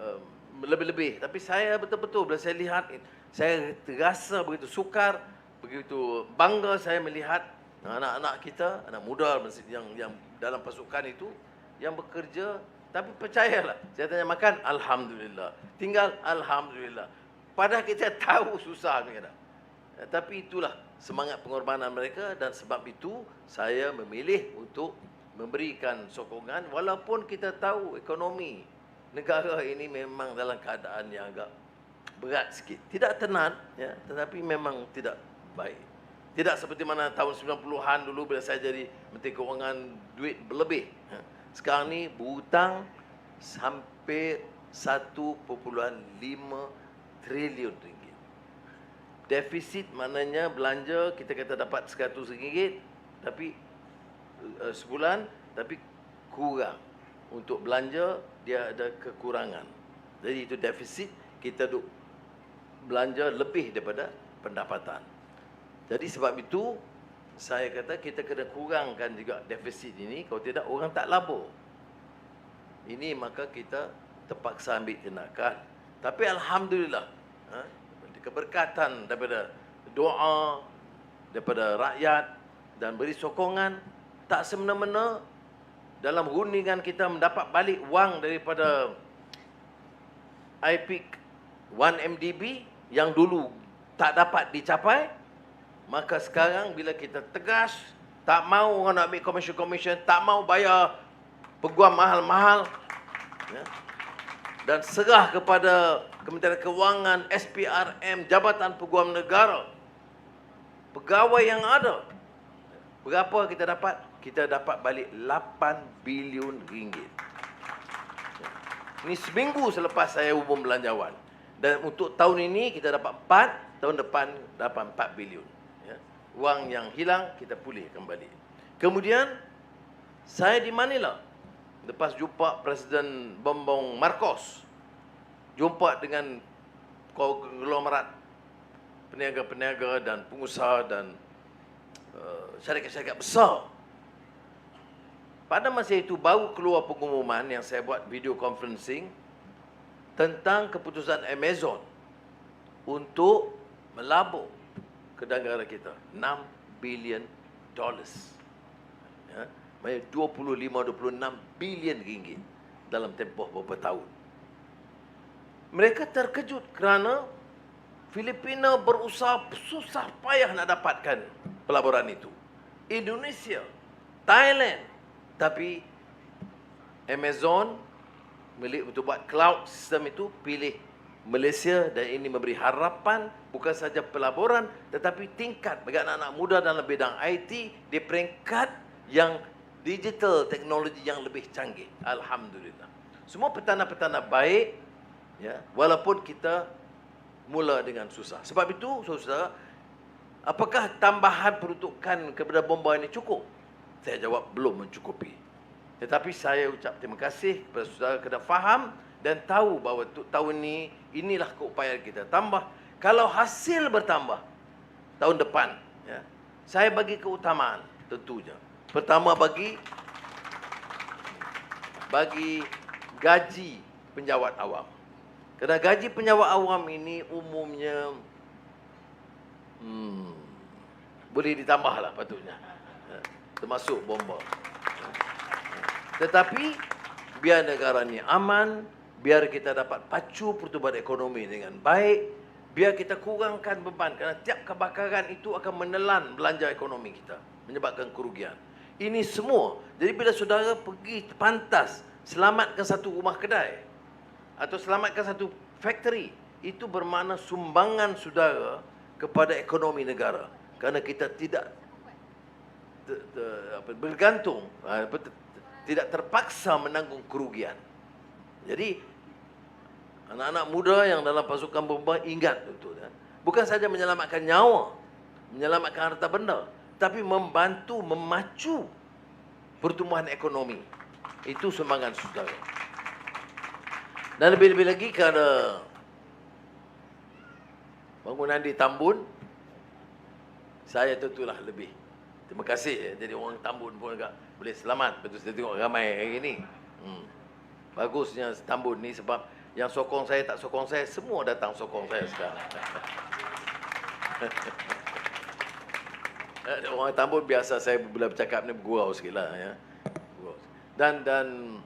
E: lebih-lebih, tapi saya betul-betul bila saya lihat, saya terasa begitu sukar, begitu bangga saya melihat anak-anak kita, anak muda yang dalam pasukan itu yang bekerja. Tapi percayalah, saya tanya makan, alhamdulillah. Tinggal, alhamdulillah. Padahal kita tahu susah kadang. Tapi itulah semangat pengorbanan mereka, dan sebab itu saya memilih untuk memberikan sokongan walaupun kita tahu ekonomi negara ini memang dalam keadaan yang agak berat sikit. Tidak tenang ya, tetapi memang tidak baik. Tidak seperti mana tahun 90-an dulu bila saya jadi Menteri Kewangan, duit berlebih. Sekarang ni berhutang hampir 1.5 triliun ringgit. Defisit maknanya belanja kita kata dapat RM100, tapi sebulan, tapi kurang. Untuk belanja dia ada kekurangan. Jadi itu defisit, kita duk belanja lebih daripada pendapatan. Jadi sebab itu saya kata kita kena kurangkan juga defisit ini, kalau tidak orang tak labur. Ini maka kita terpaksa ambil tindakan. Tapi alhamdulillah, keberkatan daripada doa daripada rakyat dan beri sokongan, tak semena-mena dalam rundingan kita mendapat balik wang daripada IPIC 1MDB yang dulu tak dapat dicapai. Maka sekarang bila kita tegas, tak mau orang nak ambil komisen-komisen, tak mau bayar peguam mahal-mahal ya, dan serah kepada Kementerian Kewangan, SPRM, Jabatan Peguam Negara, pegawai yang ada. Berapa kita dapat? Kita dapat balik 8 bilion ringgit. Ini seminggu selepas saya umum belanjawan. Dan untuk tahun ini kita dapat 4, tahun depan dapat 4 bilion. Ya. Wang yang hilang kita pulih kembali. Kemudian saya di Manila. Lepas jumpa Presiden Bambang Marcos, jumpa dengan konglomerat peniaga-peniaga dan pengusaha dan syarikat-syarikat besar. Pada masa itu baru keluar pengumuman yang saya buat video conferencing tentang keputusan Amazon untuk melabur ke negara kita $6 billion. Ya, 25-26 bilion ringgit dalam tempoh beberapa tahun. Mereka terkejut kerana Filipina berusaha susah payah nak dapatkan pelaburan itu. Indonesia, Thailand, tapi Amazon milik untuk buat cloud system itu pilih Malaysia, dan ini memberi harapan bukan saja pelaburan tetapi tingkat bagi anak-anak muda dalam bidang IT di peringkat yang digital teknologi yang lebih canggih. Alhamdulillah. Semua petana-petana baik, ya, walaupun kita mula dengan susah. Sebab itu, saudara, apakah tambahan peruntukan kepada bomba ini cukup? Saya jawab belum mencukupi. Tetapi saya ucap terima kasih kepada saudara kena faham dan tahu bahawa untuk tahun ini, inilah keupayaan kita. Tambah, kalau hasil bertambah tahun depan, ya, saya bagi keutamaan tentunya. Pertama, bagi gaji penjawat awam. Kerana gaji penjawat awam ini umumnya boleh ditambahlah patutnya, termasuk bomba. Tetapi biar negara ini aman, biar kita dapat pacu pertumbuhan ekonomi dengan baik, biar kita kurangkan beban. Kerana tiap kebakaran itu akan menelan belanja ekonomi kita, menyebabkan kerugian. Ini semua. Jadi bila saudara pergi pantas selamatkan satu rumah kedai atau selamatkan satu factory, itu bermakna sumbangan saudara kepada ekonomi negara. Kerana kita tidak bergantung, tidak terpaksa menanggung kerugian. Jadi anak-anak muda yang dalam pasukan bomba ingat betul, kan? Bukan saja menyelamatkan nyawa, menyelamatkan harta benda, tapi membantu memacu pertumbuhan ekonomi. Itu sumbangan saudara. Dan lebih-lebih lagi kerana bangunan di Tambun, saya tentulah lebih terima kasih. Jadi orang Tambun pun agak boleh selamat. Betul, saya tengok ramai hari ini. Bagusnya Tambun ni sebab yang sokong saya tak sokong saya, semua datang sokong saya sekarang. Orang Tambun biasa saya bila bercakap ni bergurau sikit lah, ya. Dan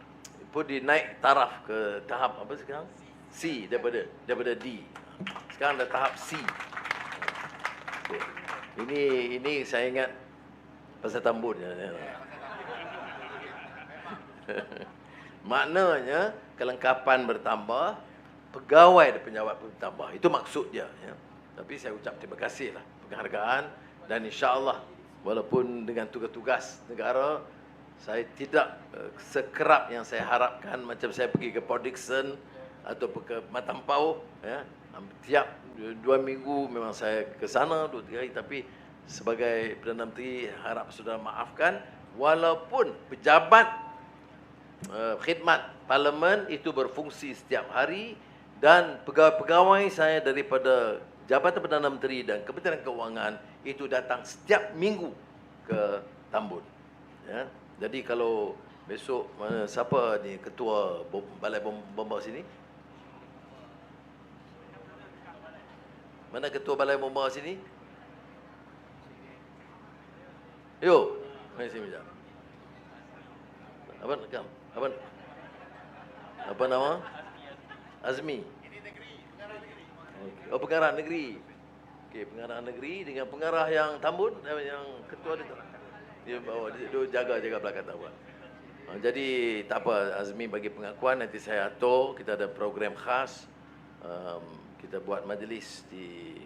E: pun dinaik taraf ke tahap apa sekarang? C daripada D. Sekarang dah tahap C. Ini saya ingat pasal Tambun. Maknanya kelengkapan bertambah, pegawai dan penjawat bertambah. Itu maksud dia, ya. Tapi saya ucap terima kasih lah penghargaan, dan insya-Allah walaupun dengan tugas-tugas negara saya tidak sekerap yang saya harapkan, macam saya pergi ke Port Dickson atau ke Matampau, ya. Tiap 2 minggu memang saya ke sana 2-3 hari, tapi sebagai Perdana Menteri harap saudara maafkan, walaupun pejabat khidmat parlimen itu berfungsi setiap hari, dan pegawai-pegawai saya daripada Jabatan Perdana Menteri dan Kementerian Keuangan itu datang setiap minggu ke Tambun, ya. Jadi kalau besok siapa ni ketua balai bomba sini? Mana ketua balai bomba sini? Yo, mari sini sekejap. Apa nama? Azmi. Oh, pengarah negeri. Okey, pengarah negeri dengan pengarah yang Tambun, yang ketua dia bawa, dia jaga belakang Tambun. Jadi tak apa, Azmi bagi pengakuan, nanti saya atur, kita ada program khas. Kita buat majlis di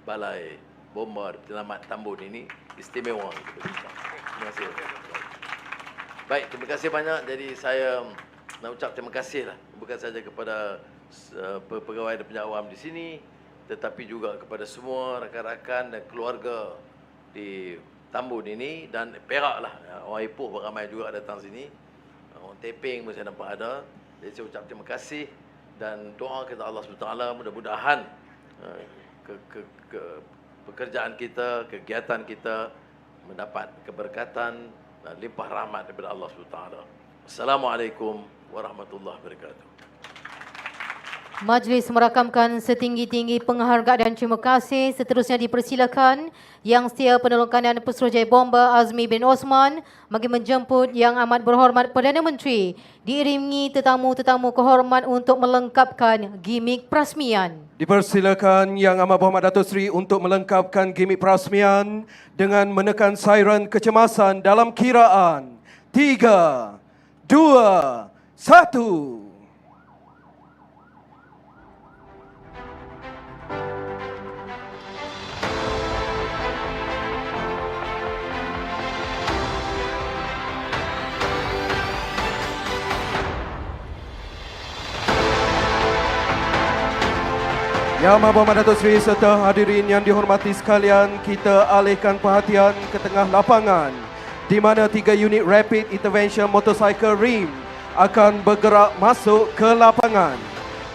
E: Balai Bomba Penyelamat Tambun ini istimewa. Terima kasih. Baik, terima kasih banyak. Jadi saya nak ucap terima kasih lah, bukan saja kepada pegawai dan penjawat awam di sini, tetapi juga kepada semua rakan-rakan dan keluarga di Tambun ini, dan Perak lah. Orang Ipoh ramai juga datang sini. Orang Teping pun saya nampak ada. Jadi saya ucap terima kasih dan doa kepada Allah SWT, mudah-mudahan pekerjaan kita, kegiatan kita mendapat keberkatan dan limpah rahmat daripada Allah SWT. Assalamualaikum warahmatullahi wabarakatuh.
B: Majlis merakamkan setinggi-tinggi penghargaan dan terima kasih. Seterusnya dipersilakan Yang Setia Penolong Kanan Pesuruhjaya Bomba Azmi bin Osman bagi menjemput Yang Amat Berhormat Perdana Menteri diiringi tetamu-tetamu kehormat untuk melengkapkan gimik perasmian.
A: Dipersilakan Yang Amat Berhormat Datuk Seri untuk melengkapkan gimik perasmian dengan menekan siren kecemasan dalam kiraan 3, 2, 1. Yang Amat Datuk Seri serta hadirin yang dihormati sekalian, kita alihkan perhatian ke tengah lapangan di mana 3 unit Rapid Intervention Motorcycle RIM akan bergerak masuk ke lapangan.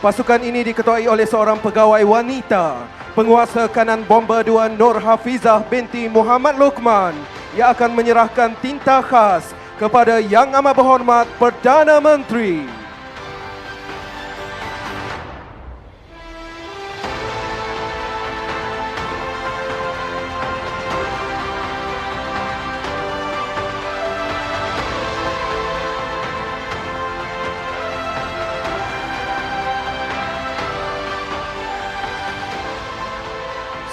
A: Pasukan ini diketuai oleh seorang pegawai wanita, penguasa kanan bomba 2 Nur Hafizah binti Muhammad Luqman yang akan menyerahkan tinta khas kepada Yang Amat Berhormat Perdana Menteri.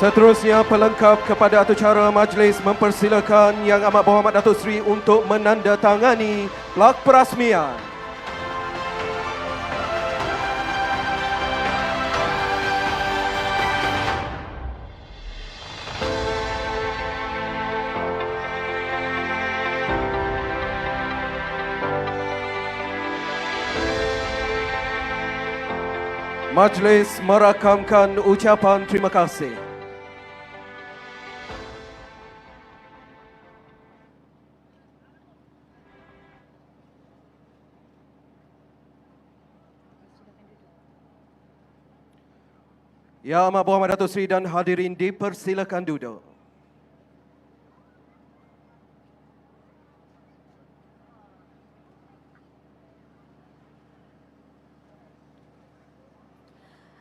A: Seterusnya, pelengkap kepada atur cara majlis mempersilakan Yang Amat Berhormat Datuk Seri untuk menandatangani plak perasmian. Majlis merakamkan ucapan terima kasih. Yang Amat Berhormat Datuk Seri dan hadirin dipersilakan duduk.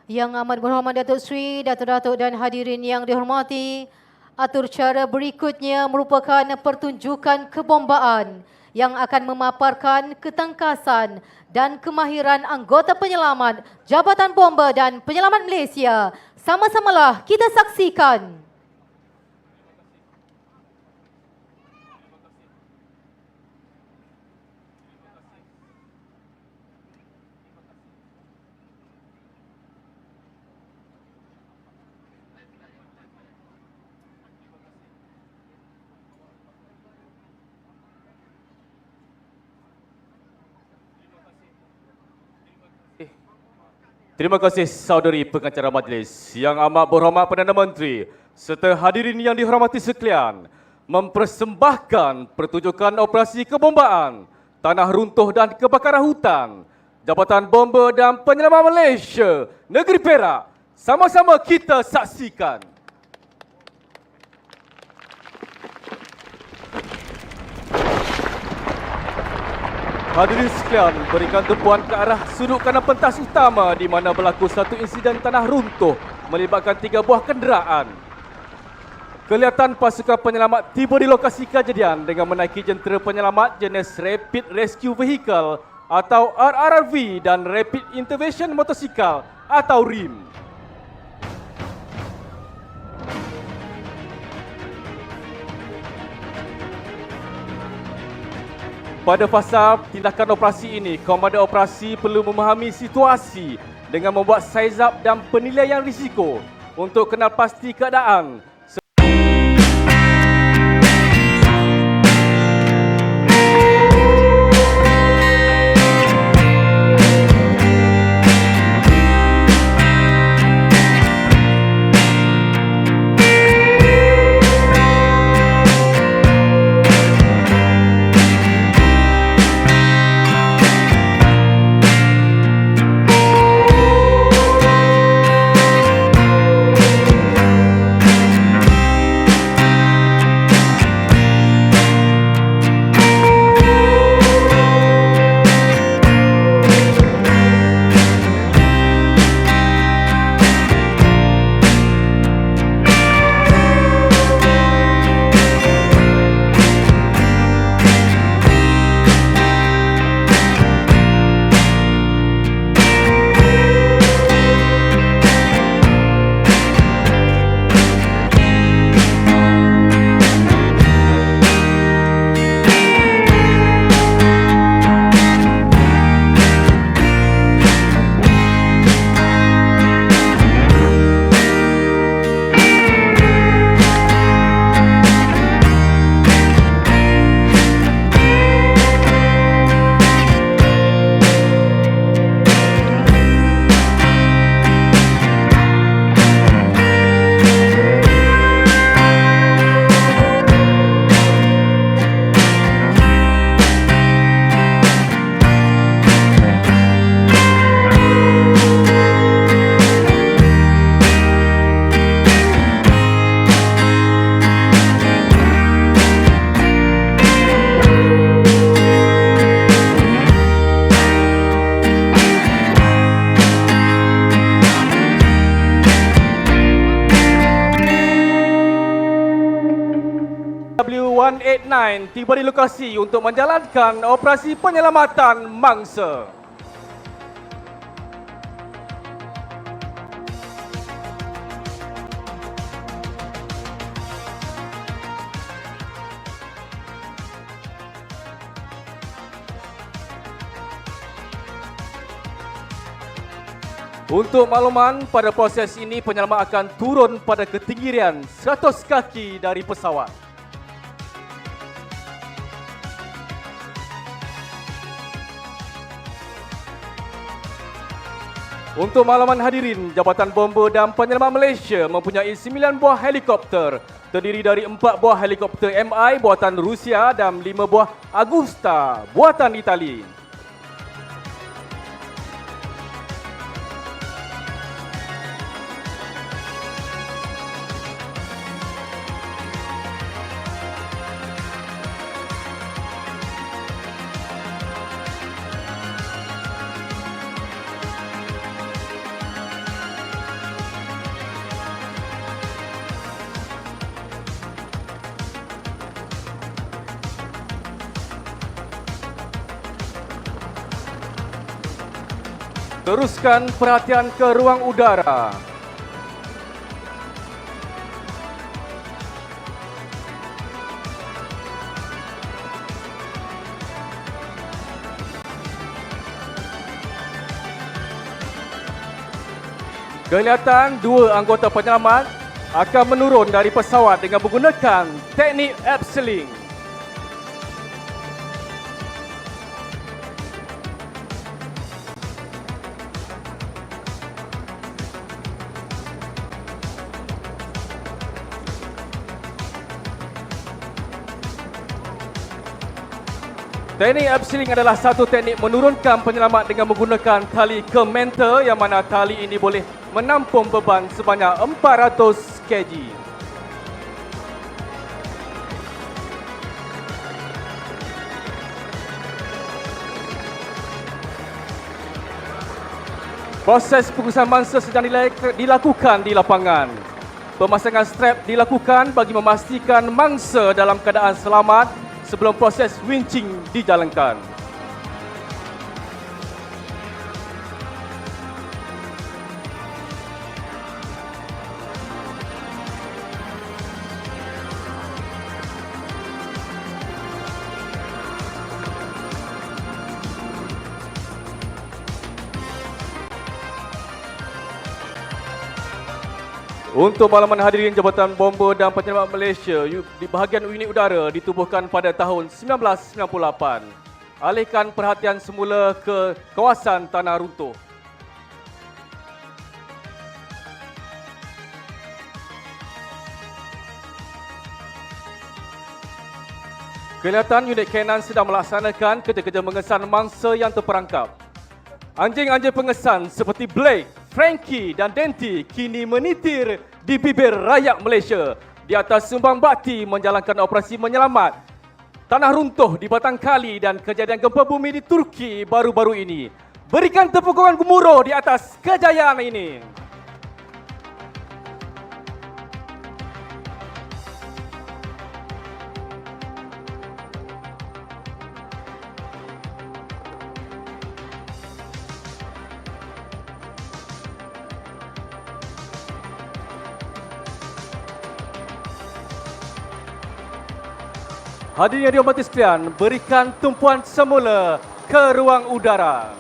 B: Yang Amat Berhormat Datuk Seri, Datuk-Datuk dan hadirin yang dihormati, atur cara berikutnya merupakan pertunjukan kebombaan yang akan memaparkan ketangkasan dan kemahiran anggota penyelamat Jabatan Bomba dan Penyelamat Malaysia. Sama-samalah kita saksikan.
F: Terima kasih saudari pengacara majlis, Yang Amat Berhormat Perdana Menteri serta hadirin yang dihormati sekalian, mempersembahkan pertunjukan operasi kebombaan, tanah runtuh dan kebakaran hutan, Jabatan Bomba dan Penyelamat Malaysia, Negeri Perak. Sama-sama kita saksikan. Hadirin sekalian, berikan tumpuan ke arah sudut kanan pentas utama di mana berlaku satu insiden tanah runtuh melibatkan 3 buah kenderaan. Kelihatan pasukan penyelamat tiba di lokasi kejadian dengan menaiki jentera penyelamat jenis Rapid Rescue Vehicle atau RRV dan Rapid Intervention Motorcycle atau RIM. Pada fasa tindakan operasi ini, Komandan Operasi perlu memahami situasi dengan membuat size up dan penilaian risiko untuk kenal pasti keadaan. 189 tiba di lokasi untuk menjalankan operasi penyelamatan mangsa. Untuk makluman, pada proses ini penyelamat akan turun pada ketinggian 100 kaki dari pesawat. Untuk makluman hadirin, Jabatan Bomber dan Penyelamat Malaysia mempunyai 9 buah helikopter, terdiri dari 4 buah helikopter MI buatan Rusia dan 5 buah Agusta buatan Itali. Teruskan perhatian ke ruang udara. Kelihatan dua anggota penyelamat akan menurun dari pesawat dengan menggunakan teknik abseiling. Teknik abseiling adalah satu teknik menurunkan penyelamat dengan menggunakan tali kementer yang mana tali ini boleh menampung beban sebanyak 400 kg. Proses pengurusan mangsa sedang dilakukan di lapangan. Pemasangan strap dilakukan bagi memastikan mangsa dalam keadaan selamat sebelum proses winching dijalankan. Untuk makluman hadirin Jabatan Bomber dan Penyelamat Malaysia, di bahagian unit udara ditubuhkan pada tahun 1998. Alihkan perhatian semula ke kawasan tanah runtuh. Kelihatan unit K9 sedang melaksanakan kerja-kerja mengesan mangsa yang terperangkap. Anjing-anjing pengesan seperti Blake, Frankie dan Denti kini menitir di bibir rakyat Malaysia di atas sumbang bakti menjalankan operasi menyelamat tanah runtuh di Batang Kali dan kejadian gempa bumi di Turki baru-baru ini. Berikan tepukan gemuruh di atas kejayaan ini. Hadirin yang dihormati sekalian, berikan tumpuan semula ke ruang udara.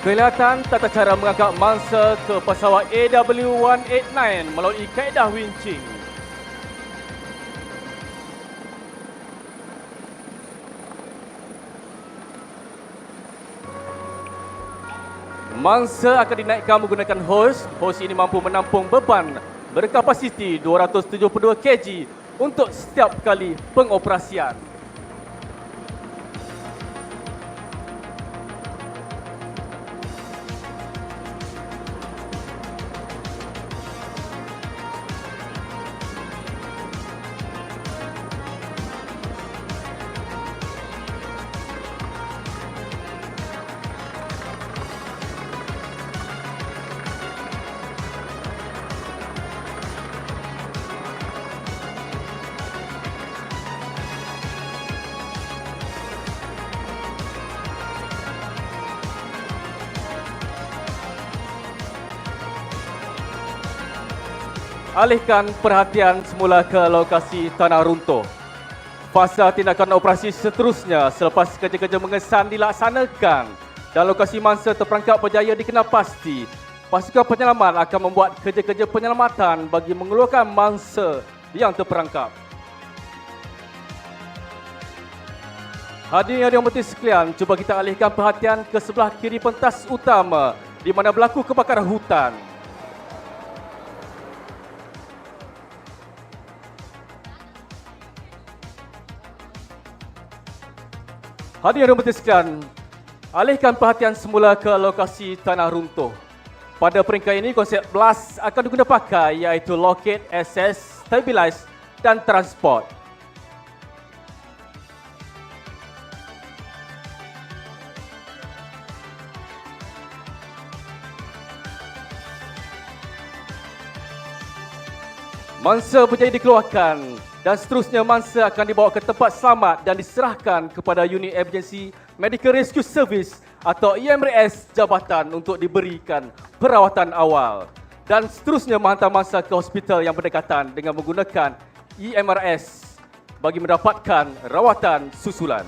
F: Kelihatan tata cara mengangkat mangsa ke pesawat AW189 melalui kaedah winching. Mangsa akan dinaikkan menggunakan hos. Hos ini mampu menampung beban berkapasiti 272 kg untuk setiap kali pengoperasian. Alihkan perhatian semula ke lokasi tanah runtuh. Fasa tindakan operasi seterusnya selepas kerja-kerja mengesan dilaksanakan dan lokasi mangsa terperangkap berjaya dikenal pasti, pasukan penyelamat akan membuat kerja-kerja penyelamatan bagi mengeluarkan mangsa yang terperangkap. Hadirin yang dihormati sekalian, cuba kita alihkan perhatian ke sebelah kiri pentas utama di mana berlaku kebakaran hutan. Hadirin yang dihormati sekalian, alihkan perhatian semula ke lokasi tanah runtuh. Pada peringkat ini, konsep BLAST akan digunakan pakai iaitu Locate, Assess, Stabilize dan Transport. Mangsa berjaya dikeluarkan dan seterusnya mangsa akan dibawa ke tempat selamat dan diserahkan kepada Unit Emergency Medical Rescue Service atau EMRS jabatan untuk diberikan perawatan awal. Dan seterusnya menghantar mangsa ke hospital yang berdekatan dengan menggunakan EMRS bagi mendapatkan rawatan susulan.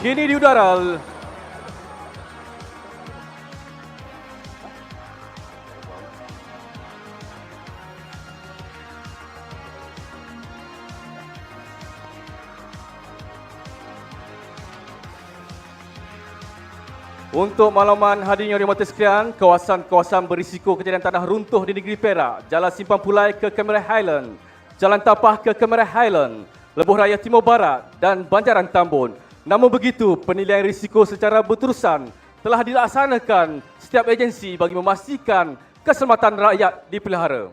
F: Kini di udara, untuk makluman hadirin yang dihormati sekalian, kawasan-kawasan berisiko kejadian tanah runtuh di negeri Perak, Jalan Simpang Pulai ke Cameron Highland, Jalan Tapah ke Cameron Highland, Lebuh Raya Timur Barat dan Banjaran Tambun. Namun begitu, penilaian risiko secara berterusan telah dilaksanakan setiap agensi bagi memastikan keselamatan rakyat dipelihara.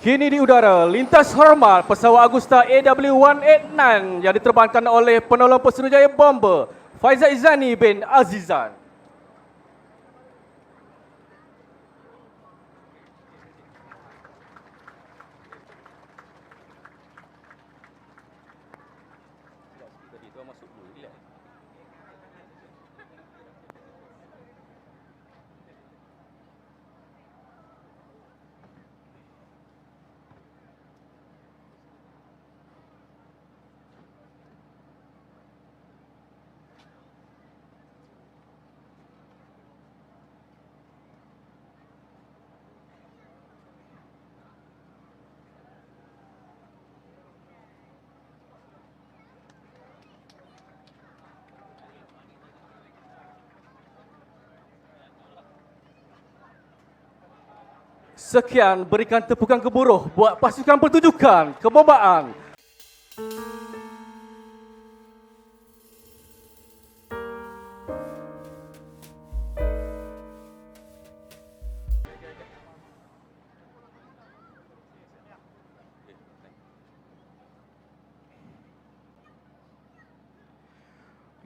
F: Kini di udara, lintas hormat pesawat Agusta AW189 yang diterbangkan oleh penolong Pesuruhjaya Bomber Faizal Izani bin Azizan. Sekian, berikan tepukan gemuruh buat pasukan pertunjukan kebombaan.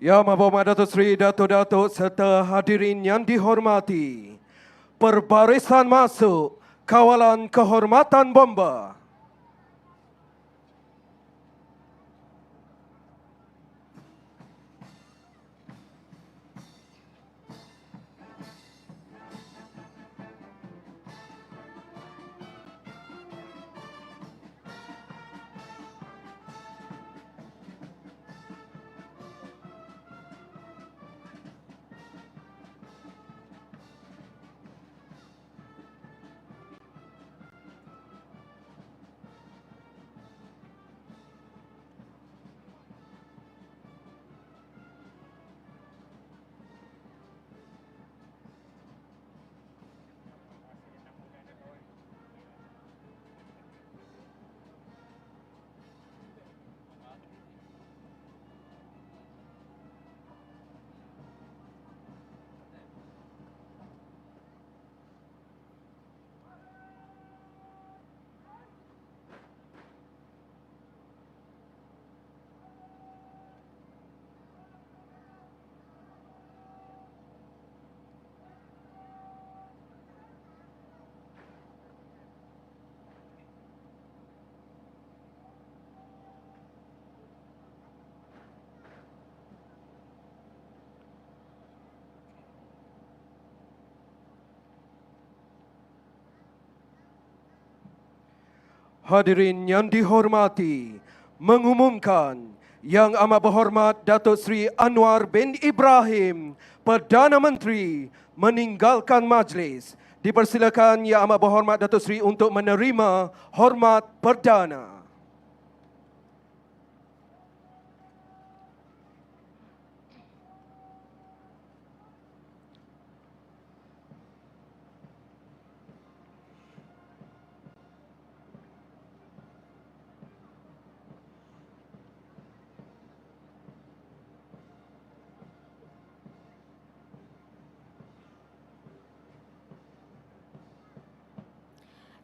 A: Yang Berhormat Datuk Seri Datuk-Datuk serta hadirin yang dihormati, perbarisan masuk kawalan kehormatan bomba. Hadirin yang dihormati, mengumumkan Yang Amat Berhormat Datuk Seri Anwar bin Ibrahim, Perdana Menteri, meninggalkan majlis. Dipersilakan Yang Amat Berhormat Datuk Seri untuk menerima hormat perdana.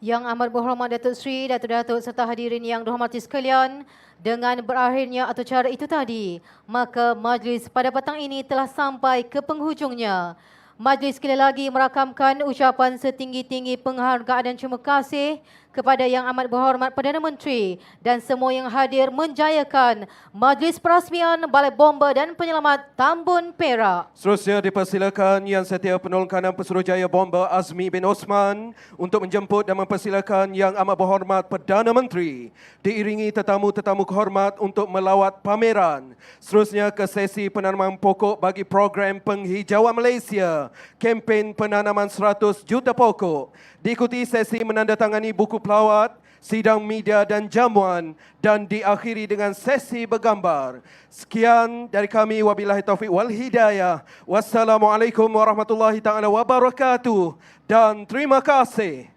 B: Yang Amat Berhormat Datuk Seri, Datuk-Datuk serta hadirin yang dihormati sekalian, dengan berakhirnya acara itu tadi, maka majlis pada petang ini telah sampai ke penghujungnya. Majlis sekali lagi merakamkan ucapan setinggi-tinggi penghargaan dan terima kasih kepada Yang Amat Berhormat Perdana Menteri dan semua yang hadir menjayakan majlis perasmian Balai Bomba dan Penyelamat Tambun Perak.
A: Seterusnya dipersilakan Yang Setia Penolong Kanan Pesuruhjaya Bomba Azmi bin Osman untuk menjemput dan mempersilakan Yang Amat Berhormat Perdana Menteri diiringi tetamu-tetamu kehormat untuk melawat pameran. Seterusnya ke sesi penanaman pokok bagi program penghijauan Malaysia, kempen penanaman 100 juta pokok. Diikuti sesi menandatangani buku pelawat, sidang media dan jamuan dan diakhiri dengan sesi bergambar. Sekian dari kami, wabillahi taufiq wal hidayah. Wassalamualaikum warahmatullahi taala wabarakatuh dan terima kasih.